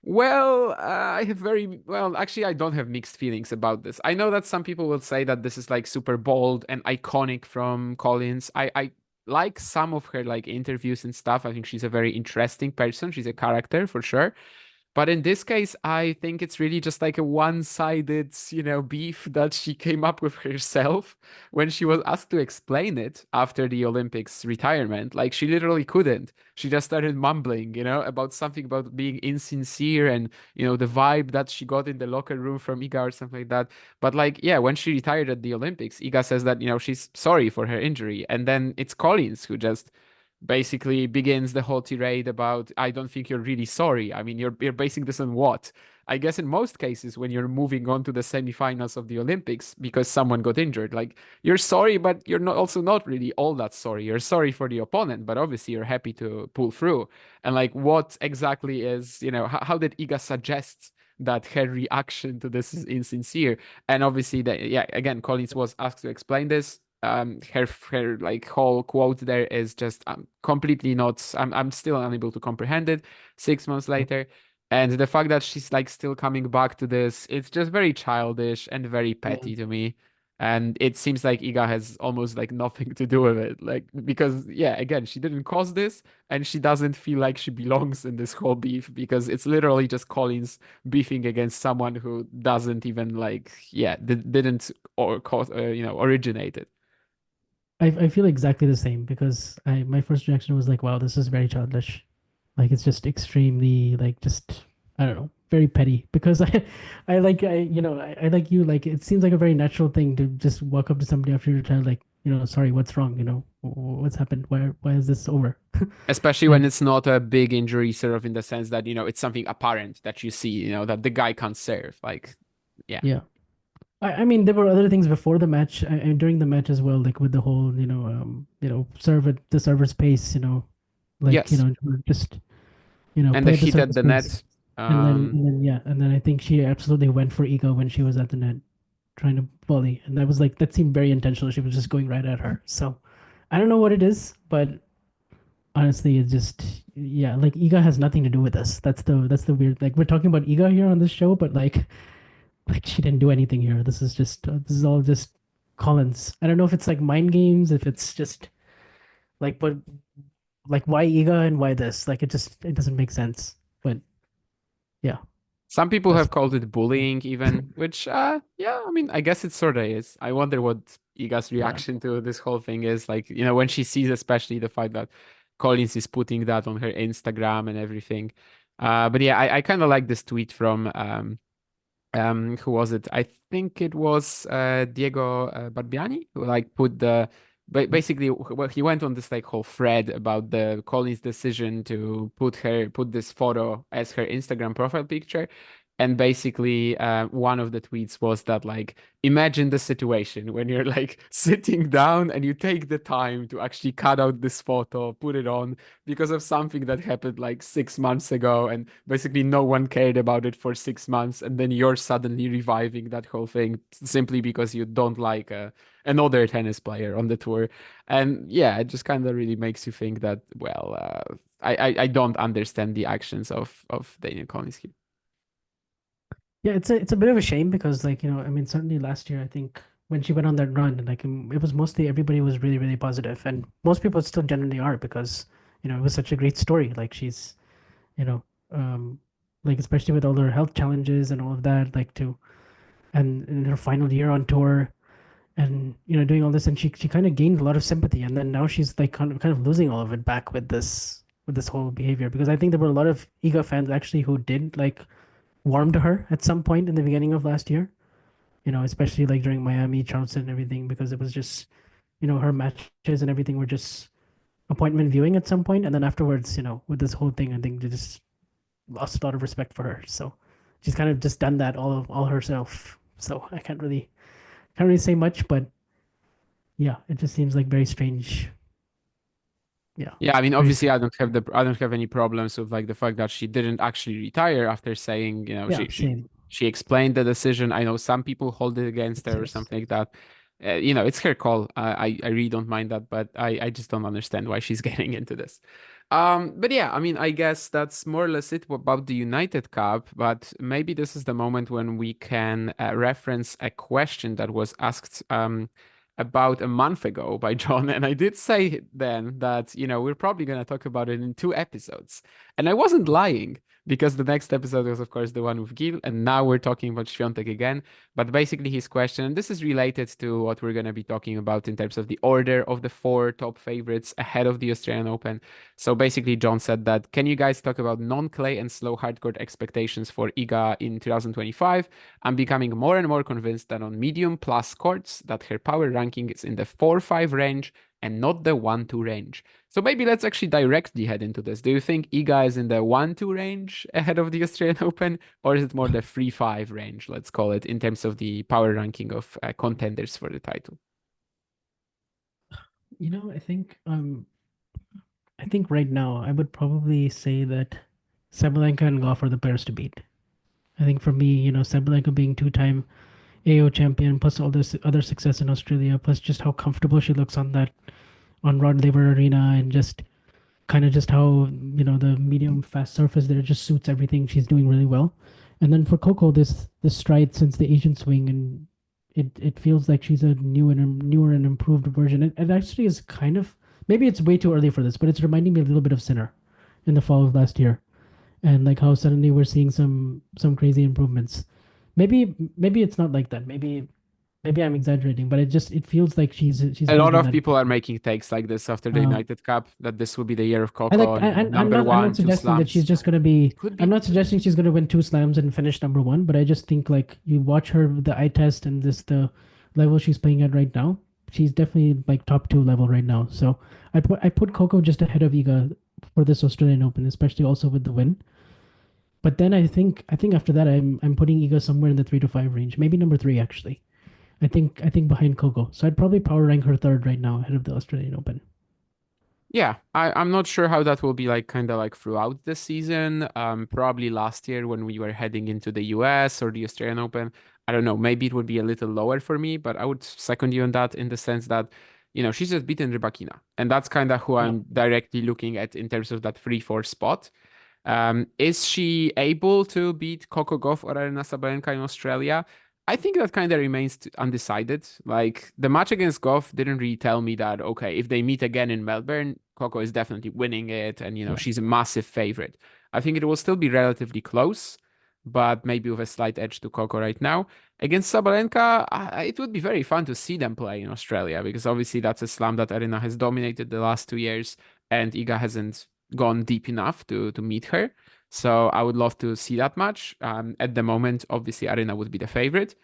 well, I have actually, I don't have mixed feelings about this. I know that some people will say that this is like super bold and iconic from Collins. I like some of her like interviews and stuff. I think she's a very interesting person. She's a character for sure. But in this case, I think it's really just like a one-sided, beef that she came up with herself when she was asked to explain it after the Olympics retirement. Like she literally couldn't. She just started mumbling, about something about being insincere and, the vibe that she got in the locker room from Iga or something like that. But like, yeah, when she retired at the Olympics, Iga says that, she's sorry for her injury. And then it's Collins who just basically begins the whole tirade about I don't think you're really sorry. I mean, you're basing this on what? I guess in most cases when you're moving on to the semifinals of the Olympics because someone got injured, like you're sorry, but you're not also not really all that sorry. You're sorry for the opponent, but obviously you're happy to pull through. And like what exactly is, how did Iga suggest that her reaction to this is insincere? And obviously that yeah, again, Collins was asked to explain this her like whole quote there is just completely not I'm still unable to comprehend it 6 months later. And the fact that she's like still coming back to this, it's just very childish and very Yeah. petty to me. And it seems like Iga has almost like nothing to do with it. Like because yeah, again, she didn't cause this and she doesn't feel like she belongs in this whole beef because it's literally just Collins beefing against someone who doesn't even like yeah, didn't or cause originate it. I feel exactly the same because my first reaction was like, wow, this is very childish. Like it's just extremely like just I don't know, very petty. Because I like you, like it seems like a very natural thing to just walk up to somebody after your child, like, sorry, what's wrong? What's happened? Why is this over? Especially when And it's not a big injury, sort of in the sense that, it's something apparent that you see, that the guy can't serve. Like, yeah. yeah. I mean, there were other things before the match and during the match as well, like with the whole, serve at the server's pace, like, Yes. just, And the play at the hit at server's the pace. net. And then I think she absolutely went for Ego when she was at the net trying to volley. And that seemed very intentional. She was just going right at her. So I don't know what it is, but honestly, it's just, yeah, like Iga has nothing to do with this. That's the weird, like we're talking about Iga here on this show, but like she didn't do anything here. This is all just Collins. I don't know if it's like mind games, if it's just but like why Iga and why this? Like it doesn't make sense. But yeah, Some people that's have called it bullying even, which, yeah, I mean, I guess it sort of is. I wonder what Iga's yeah. reaction to this whole thing is. Like, when she sees especially the fact that Collins is putting that on her Instagram and everything. But yeah, I kind of like this tweet from, who was it? I think it was Diego Barbiani who like put basically well, he went on this like whole thread about the Collins decision to put this photo as her Instagram profile picture. And basically, one of the tweets was that, like, imagine the situation when you're like sitting down and you take the time to actually cut out this photo, put it on because of something that happened like 6 months ago, and basically no one cared about it for 6 months, and then you're suddenly reviving that whole thing simply because you don't like another tennis player on the tour. And yeah, it just kind of really makes you think that, well, I don't understand the actions of Daniel Collins here. Yeah, it's a bit of a shame because like, I mean, certainly last year I think when she went on that run, like it was mostly everybody was really, really positive, and most people still generally are because, it was such a great story. Like she's, you know, um, like especially with all her health challenges and all of that, like to and in her final year on tour and doing all this, and she kind of gained a lot of sympathy, and then now she's like kind of losing all of it back with this whole behavior, because I think there were a lot of Iga fans actually who did like warm to her at some point in the beginning of last year, especially like during Miami, Charleston, and everything, because it was just, her matches and everything were just appointment viewing at some point, and then afterwards, with this whole thing, I think they just lost a lot of respect for her. So she's kind of just done that all herself. So I can't really say much, but yeah, it just seems like very strange. Yeah, Yeah, I mean, very obviously, strange. I don't have any problems with like the fact that she didn't actually retire after saying, Yeah, same. she explained the decision. I know some people hold it against Yes, her or yes. something like that. It's her call. I really don't mind that, but I just don't understand why she's getting into this. But yeah, I mean, I guess that's more or less it about the United Cup. But maybe this is the moment when we can reference a question that was asked about a month ago by John, and I did say then that, we're probably going to talk about it in 2 episodes. And I wasn't lying, because the next episode was, of course, the one with Gil, and now we're talking about Świątek again. But basically, his question, and this is related to what we're going to be talking about in terms of the order of the 4 top favorites ahead of the Australian Open. So basically, John said that, can you guys talk about non-clay and slow hardcourt expectations for Iga in 2025? I'm becoming more and more convinced that on medium plus courts that her power ranking is in the 4-5 range and not the 1-2 range. So maybe let's actually directly head into this. Do you think Iga is in the 1-2 range ahead of the Australian Open, or is it more the 3-5 range, let's call it, in terms of the power ranking of contenders for the title? I think right now I would probably say that Sabalenka and Goff are the players to beat. I think for me, Sabalenka being two-time AO champion, plus all this other success in Australia, plus just how comfortable she looks on Rod Laver Arena, and just kind of just how the medium fast surface there just suits everything. She's doing really well. And then for Coco, this stride since the Asian swing, and it feels like she's a newer and improved version. It actually is kind of, maybe it's way too early for this, but it's reminding me a little bit of Sinner in the fall of last year, and like how suddenly we're seeing some crazy improvements. Maybe it's not like that. Maybe I'm exaggerating, but it feels like she's A lot building of that. people are making takes like this after the Um, United Cup, that this will be the year of I Coco, like I, I'm number I'm not one, two suggesting that she's slams. just gonna be. Could I'm be. not suggesting she's gonna win two slams and finish number one, but I just think like you watch her with the eye test and the level she's playing at right now. She's definitely like top two level right now. So I put Coco just ahead of Iga for this Australian Open, especially also with the win. But then I think after that I'm putting Iga somewhere in the 3 to 5 range, maybe number three actually. I think behind Coco. So I'd probably power rank her third right now ahead of the Australian Open. Yeah, I'm not sure how that will be like kind of like throughout the season. Probably last year when we were heading into the US or the Australian Open, I don't know, maybe it would be a little lower for me, but I would second you on that in the sense that, she's just beaten Rybakina. And that's kind of who Yeah. I'm directly looking at in terms of that 3-4 spot. Is she able to beat Coco Gauff or Arena Sabalenka in Australia? I think that kind of remains undecided. Like the match against Goff didn't really tell me that, okay, if they meet again in Melbourne, Coco is definitely winning it, and Yeah. she's a massive favorite. I think it will still be relatively close, but maybe with a slight edge to Coco right now. Against Sabalenka, it would be very fun to see them play in Australia, because obviously that's a slam that Arena has dominated the last 2 years, and Iga hasn't gone deep enough to meet her. So I would love to see that match. At the moment, obviously, Arena would be the favorite.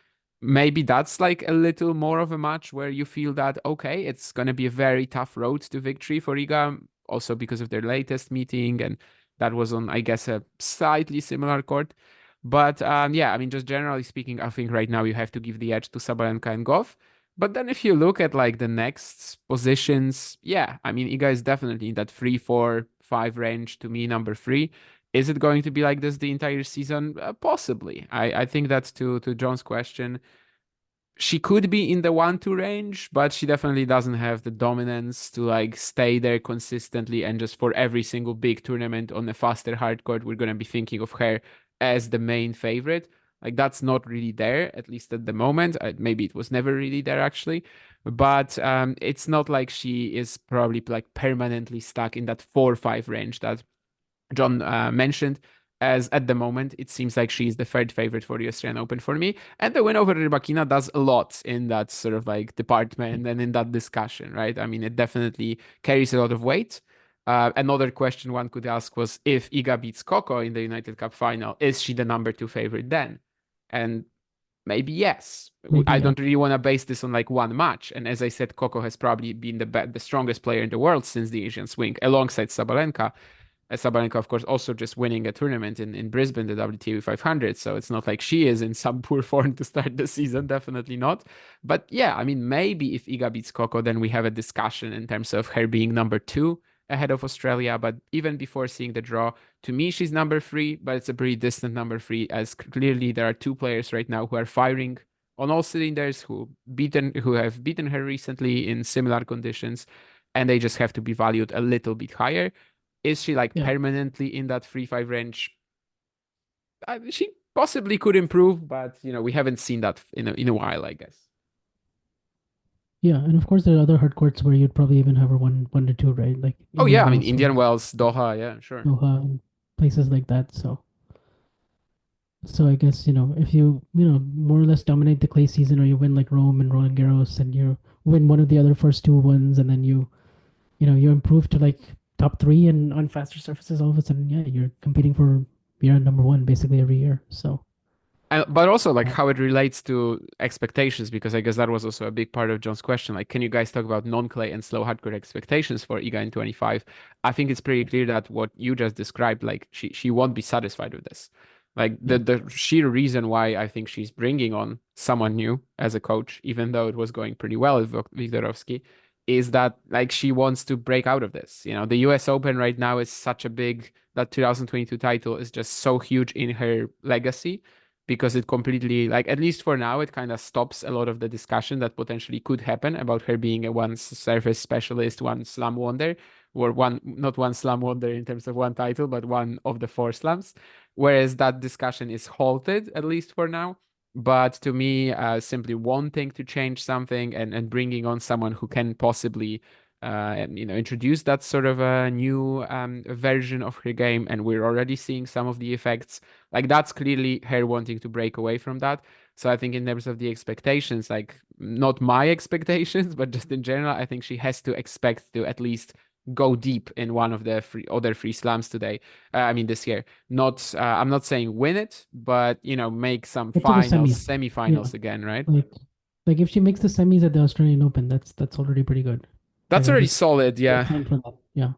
Maybe that's like a little more of a match where you feel that, okay, it's going to be a very tough road to victory for Iga, also because of their latest meeting. And that was on, I guess, a slightly similar court. But yeah, I mean, just generally speaking, I think right now you have to give the edge to Sabalenka and Goff. But then if you look at like the next positions, yeah, I mean, Iga is definitely in that 3, 4, 5 range to me, number three. Is it going to be like this the entire season? Possibly. I think that's to John's question. She could be in the 1-2 range, but she definitely doesn't have the dominance to like stay there consistently and just for every single big tournament on a faster hardcourt, we're gonna be thinking of her as the main favorite. Like that's not really there, at least at the moment. Maybe it was never really there actually, but it's not like she is probably like permanently stuck in that 4-5 range that John mentioned, as at the moment it seems like she's the third favorite for the Australian Open for me. And the win over Rybakina does a lot in that sort of like department and in that discussion, right? I mean, it definitely carries a lot of weight. Another question one could ask was if Iga beats Coco in the United Cup final, is she the number two favorite then? And maybe yes. Maybe, I yeah. don't really want to base this on like one match. And as I said, Coco has probably been the strongest player in the world since the Asian swing, alongside Sabalenka. Sabalenka, of course, also just winning a tournament in Brisbane, the WTA 500. So it's not like she is in some poor form to start the season. Definitely not. But yeah, I mean, maybe if Iga beats Coco, then we have a discussion in terms of her being number two ahead of Australia. But even before seeing the draw, to me, she's number three, but it's a pretty distant number three, as clearly there are two players right now who are firing on all cylinders, who have beaten her recently in similar conditions, and they just have to be valued a little bit higher. Is she like Yeah. permanently in that 3-5 range? She possibly could improve, but we haven't seen that in a while, I guess. Yeah, and of course there are other hard courts where you'd probably even have her one to two, right? Like Oh Indian yeah, I mean Wells Indian or Wells, Doha, yeah, sure. Doha and places like that. So I guess, if you more or less dominate the clay season or you win like Rome and Roland Garros and you win one of the other first two ones and then you improve to like top three and on faster surfaces, all of a sudden, yeah, you're competing for year number one basically every year. So But also like uh, how it relates to expectations, because I guess that was also a big part of John's question. Like, can you guys talk about non-clay and slow hardcore expectations for Iga in 25? I think it's pretty clear that what you just described, like she won't be satisfied with this. Like yeah, the sheer reason why I think she's bringing on someone new as a coach, even though it was going pretty well with Viktorovsky, is that like she wants to break out of this. The US Open right now is such a big, that 2022 title is just so huge in her legacy, because it completely, like, at least for now, it kind of stops a lot of the discussion that potentially could happen about her being a one surface specialist, one slam wonder, or not one slam wonder in terms of one title, but one of the four slams. Whereas that discussion is halted, at least for now. But to me, simply wanting to change something and bringing on someone who can possibly introduce that sort of a new version of her game, and we're already seeing some of the effects. Like that's clearly her wanting to break away from that. So I think in terms of the expectations, like not my expectations, but just in general, I think she has to expect to at least go deep in one of the other three slams today. I mean this year. Not I'm not saying win it, but make some get to the finals, semis. Yeah, semifinals again, right? like like if she makes the semis at the Australian Open, that's already pretty good. That's Like I already just solid, yeah. sign for that. Yeah,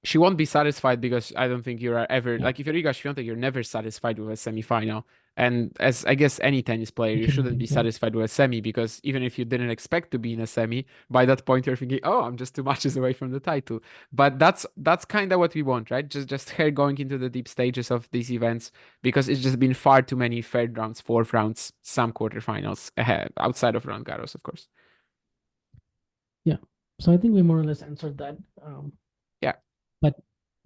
She won't be satisfied, because I don't think you're ever, yeah, like, if you're Iga Świątek, you're never satisfied with a semifinal. And as I guess any tennis player, it you shouldn't shouldn't be. be Yeah, satisfied with a semi, because even if you didn't expect to be in a semi, by that point you're thinking, oh, I'm just 2 matches away from the title. But that's kind of what we want, right? Just her going into the deep stages of these events, because it's just been far too many third rounds, fourth rounds, some quarterfinals ahead, outside of Roland Garros, of course. yeah. So I think we more or less answered that. Yeah.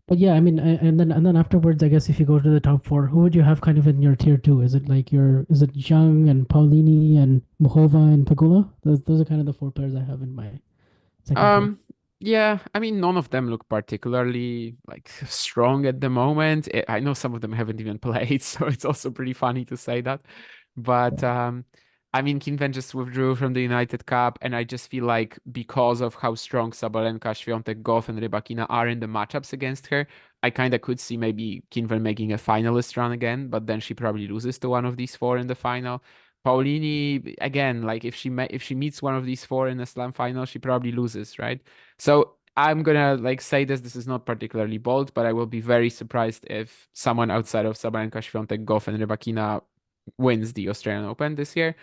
But yeah, I mean, and then afterwards, I guess if you go to the top four, who would you have kind of in your tier two? Is it Zhang and Paulini and Muhova and Pagula? Those are kind of the four players I have in my second tier. Um, yeah, I mean, none of them look particularly like strong at the moment. I know some of them haven't even played, so it's also pretty funny to say that. But Yeah, I mean, Kinven just withdrew from the United Cup, and I just feel like because of how strong Sabalenka, Świątek, Goff, and Rybakina are in the matchups against her, I kind of could see maybe Kinven making a finalist run again, but then she probably loses to one of these four in the final. Paulini, again, like if she meets one of these four in a slam final, she probably loses, right? So I'm gonna like say this is not particularly bold, but I will be very surprised if someone outside of Sabalenka, Świątek, Gauff, and Rybakina wins the Australian Open this year.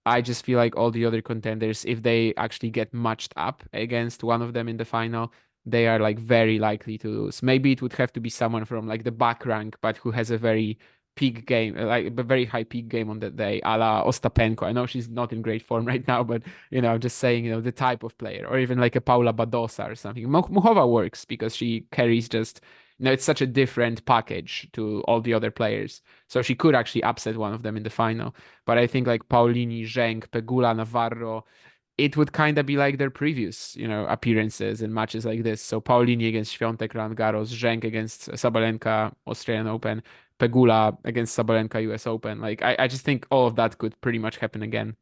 I just feel like all the other contenders, if they actually get matched up against one of them in the final, they are like very likely to lose. Maybe it would have to be someone from like the back rank, but who has a very peak game, like a very high peak game on that day, a la Ostapenko. I know she's not in great form right now, but I'm just saying, the type of player, or even like a Paula Badosa or something. Muchova works because she carries just, it's such a different package to all the other players. So she could actually upset one of them in the final. But I think like Paulini, Zheng, Pegula, Navarro, it would kind of be like their previous, appearances in matches like this. So Paulini against Świątek, Roland Garros, Zheng against Sabalenka, Australian Open, Pegula against Sabalenka, US Open. Like I just think all of that could pretty much happen again.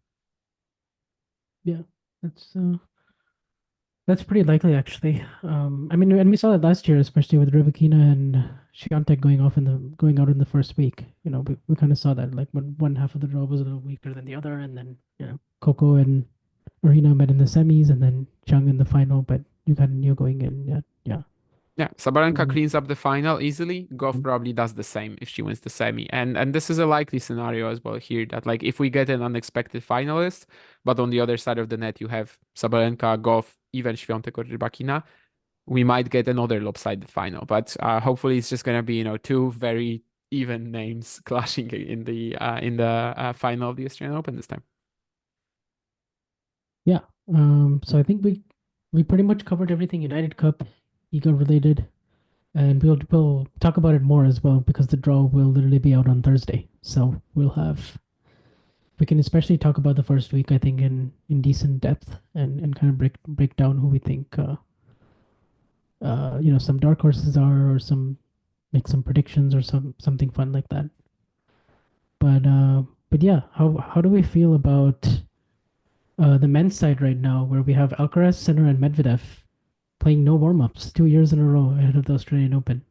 Yeah, that's pretty likely actually. I mean, and we saw that last year, especially with Rybakina and Świątek going out in the first week. We kind of saw that like when one half of the draw was a little weaker than the other, and then Coco and Marina met in the semis, and then Chung in the final. But you kind of knew going in, yeah, yeah. Yeah, Sabalenka Mm, cleans up the final easily. Goff mm, probably does the same if she wins the semi. And this is a likely scenario as well here that like if we get an unexpected finalist, but on the other side of the net you have Sabalenka, Goff, even Świątek or Rybakina, we might get another lopsided final. But hopefully it's just gonna be, two very even names clashing in the final of the Australian Open this time. yeah. So I think we pretty much covered everything United Cup, Iga related. And we'll talk about it more as well because the draw will literally be out on Thursday. So we can especially talk about the first week, I think, in decent depth and kind of break down who we think some dark horses are, or some make some predictions or something fun like that. But yeah, how do we feel about the men's side right now, where we have Alcaraz, Sinner, and Medvedev playing no warm ups 2 years in a row ahead of the Australian Open?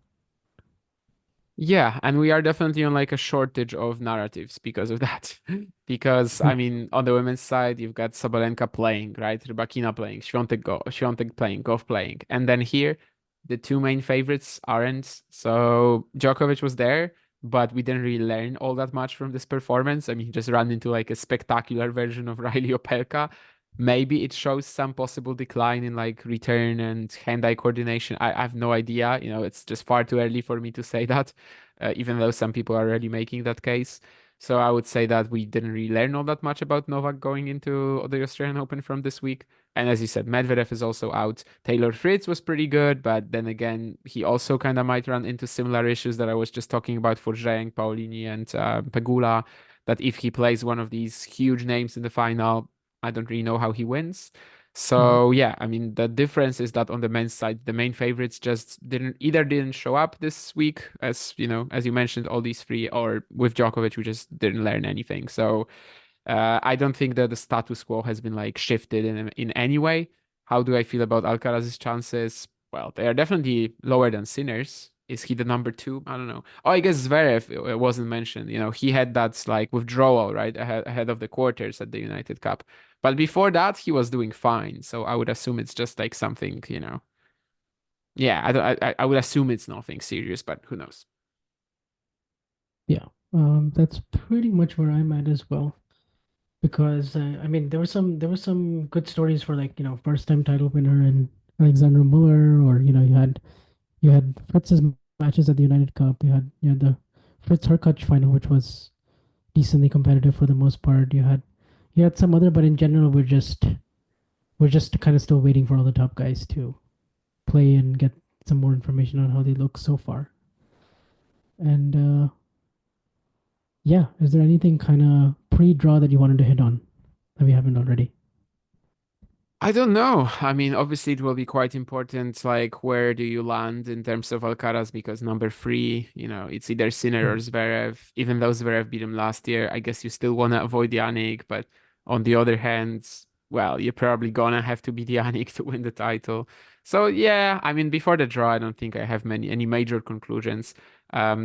Yeah, and we are definitely on like a shortage of narratives because of that. Because I mean, on the women's side, you've got Sabalenka playing, right? Rybakina playing, Świątek playing, Gauff playing, and then here, the two main favorites aren't. So Djokovic was there, but we didn't really learn all that much from this performance. I mean, he just ran into like a spectacular version of Riley Opelka. Maybe it shows some possible decline in like return and hand-eye coordination. I have no idea. It's just far too early for me to say that, even though some people are already making that case. So I would say that we didn't really learn all that much about Novak going into the Australian Open from this week. And as you said, Medvedev is also out. Taylor Fritz was pretty good, but then again, he also kind of might run into similar issues that I was just talking about for Zheng, Paulini, and Pegula. That if he plays one of these huge names in the final, I don't really know how he wins. Mhm. So yeah, I mean the difference is that on the men's side, the main favorites just didn't show up this week, as as you mentioned, all these three, or with Djokovic, we just didn't learn anything. So I don't think that the status quo has been like shifted in any way. How do I feel about Alcaraz's chances? Well, they are definitely lower than Sinner's. Is he the number two? I don't know. Oh, I guess Zverev wasn't mentioned. He had that like withdrawal right ahead of the quarters at the United Cup. But before that, he was doing fine. So I would assume it's just like something. Yeah, I would assume it's nothing serious, but who knows? Yeah, that's pretty much where I'm at as well. Because I mean, there were some good stories for like first time title winner and Alexander Muller, or you had Fritz's matches at the United Cup. You had the Fritz Hurkacz final, which was decently competitive for the most part. You had some other, but in general, we're just kind of still waiting for all the top guys to play and get some more information on how they look so far. And yeah, is there anything kind of pre-draw that you wanted to hit on that we haven't already? I don't know. I mean, obviously, it will be quite important. Like, where do you land in terms of Alcaraz? Because number three, it's either Sinner or Mhm. Zverev. Even though Zverev beat him last year, I guess you still want to avoid Yannick. But on the other hand, well, you're probably gonna have to beat Yannick to win the title. So yeah, I mean, before the draw, I don't think I have any major conclusions.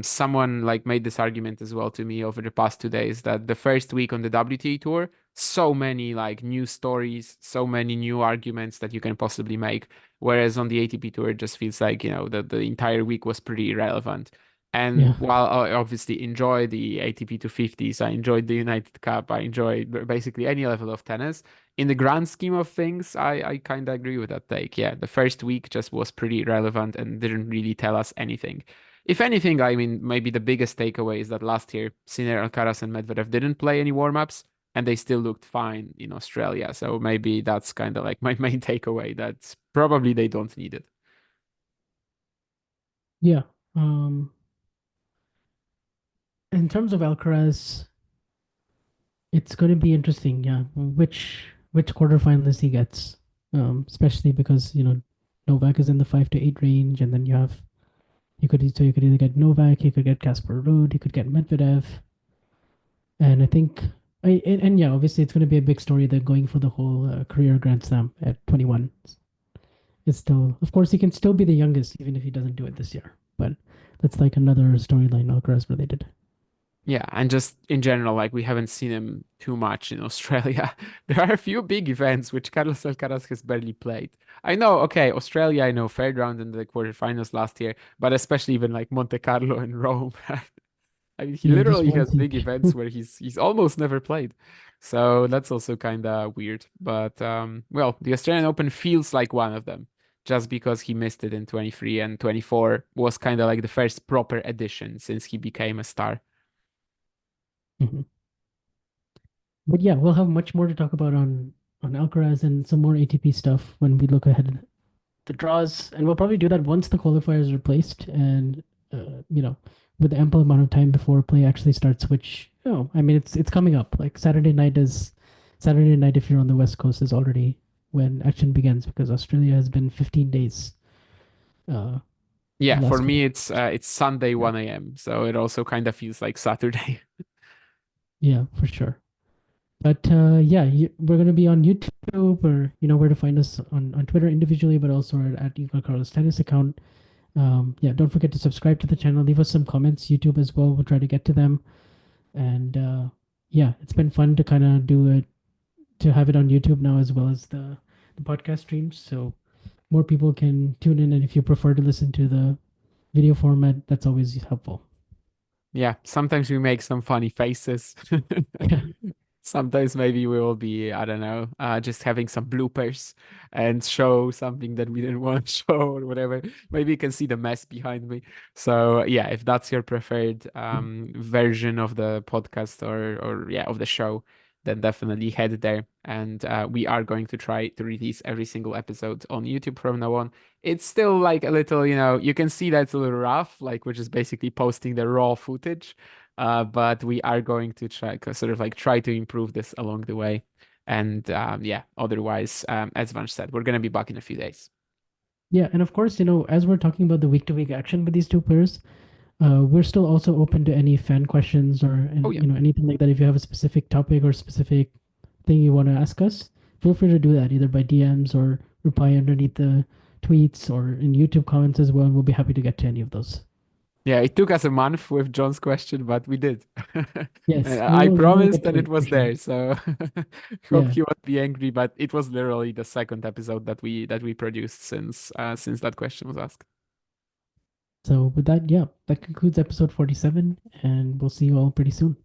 Someone like made this argument as well to me over the past 2 days that the first week on the WTA tour, so many like new stories, so many new arguments that you can possibly make. Whereas on the ATP Tour, it just feels like, the entire week was pretty irrelevant. And Yeah. while I obviously enjoy the ATP 250s, I enjoyed the United Cup, I enjoyed basically any level of tennis. In the grand scheme of things, I kind of agree with that take. Yeah, the first week just was pretty irrelevant and didn't really tell us anything. If anything, I mean, maybe the biggest takeaway is that last year, Sinner, Alcaraz, and Medvedev didn't play any warm-ups, and they still looked fine in Australia. So maybe that's kind of like my main takeaway. That's probably they don't need it. Yeah. Um, in terms of Alcaraz, it's going to be interesting. Yeah, which quarterfinalist he gets, especially because Novak is in the 5 to 8 range, and then you could either get Novak, you could get Casper Ruud, you could get Medvedev, and I think and yeah, obviously it's going to be a big story. They're going for the whole career Grand Slam at 21. It's still, of course, he can still be the youngest even if he doesn't do it this year. But that's like another storyline Alcaraz related. Yeah, and just in general, like we haven't seen him too much in Australia. There are a few big events which Carlos Alcaraz has barely played. I know, okay, Australia, I know, third round in the quarterfinals last year, but especially even like Monte Carlo and Rome. I mean, he Yeah, just literally once has big each. events where he's almost never played. So that's also kind of weird. But well, the Australian Open feels like one of them just because he missed it in 23 and 24 was kind of like the first proper edition since he became a star. Mhm. But yeah, we'll have much more to talk about on Alcaraz and some more ATP stuff when we look ahead at the draws, and we'll probably do that once the qualifiers are placed and you know with ample amount of time before play actually starts. Which I mean it's coming up. Like Saturday night if you're on the West Coast is already when action begins because Australia has been 15 days. Uh, the Yeah, for last me 20. it's Sunday Yeah, 1 a.m. So it also kind of feels like Saturday. yeah, for sure. But yeah, we're gonna be on YouTube, or where to find us on Twitter individually, but also at Eagle Carlos Tennis account. Yeah, don't forget to subscribe to the channel. Leave us some comments, YouTube as well. We'll try to get to them. And yeah, it's been fun to kind of do it, to have it on YouTube now as well as the podcast streams, so more people can tune in. And if you prefer to listen to the video format, that's always helpful. Yeah, sometimes we make some funny faces. Yeah, Sometimes maybe we will be, I don't know, just having some bloopers and show something that we didn't want to show or whatever. Maybe you can see the mess behind me. So yeah, if that's your preferred version of the podcast or yeah, of the show, then definitely head there. And we are going to try to release every single episode on YouTube from now on. It's still like a little, you can see that it's a little rough, like we're just basically posting the raw footage. But we are going to sort of like try to improve this along the way. And yeah, otherwise, as Vansh said, we're going to be back in a few days. yeah, and of course, as we're talking about the week-to-week action with these two players, we're still also open to any fan questions or Oh, and yeah. anything like that. If you have a specific topic or specific thing you want to ask us, feel free to do that either by DMs or reply underneath the tweets or in YouTube comments as well. And we'll be happy to get to any of those. Yeah, it took us a month with John's question, but we did. Yes, I we will promised get to and it it for was sure. there, so hope Yeah. he won't be angry, but it was literally the second episode that we produced since that question was asked. So with that, yeah, that concludes episode 47, and we'll see you all pretty soon.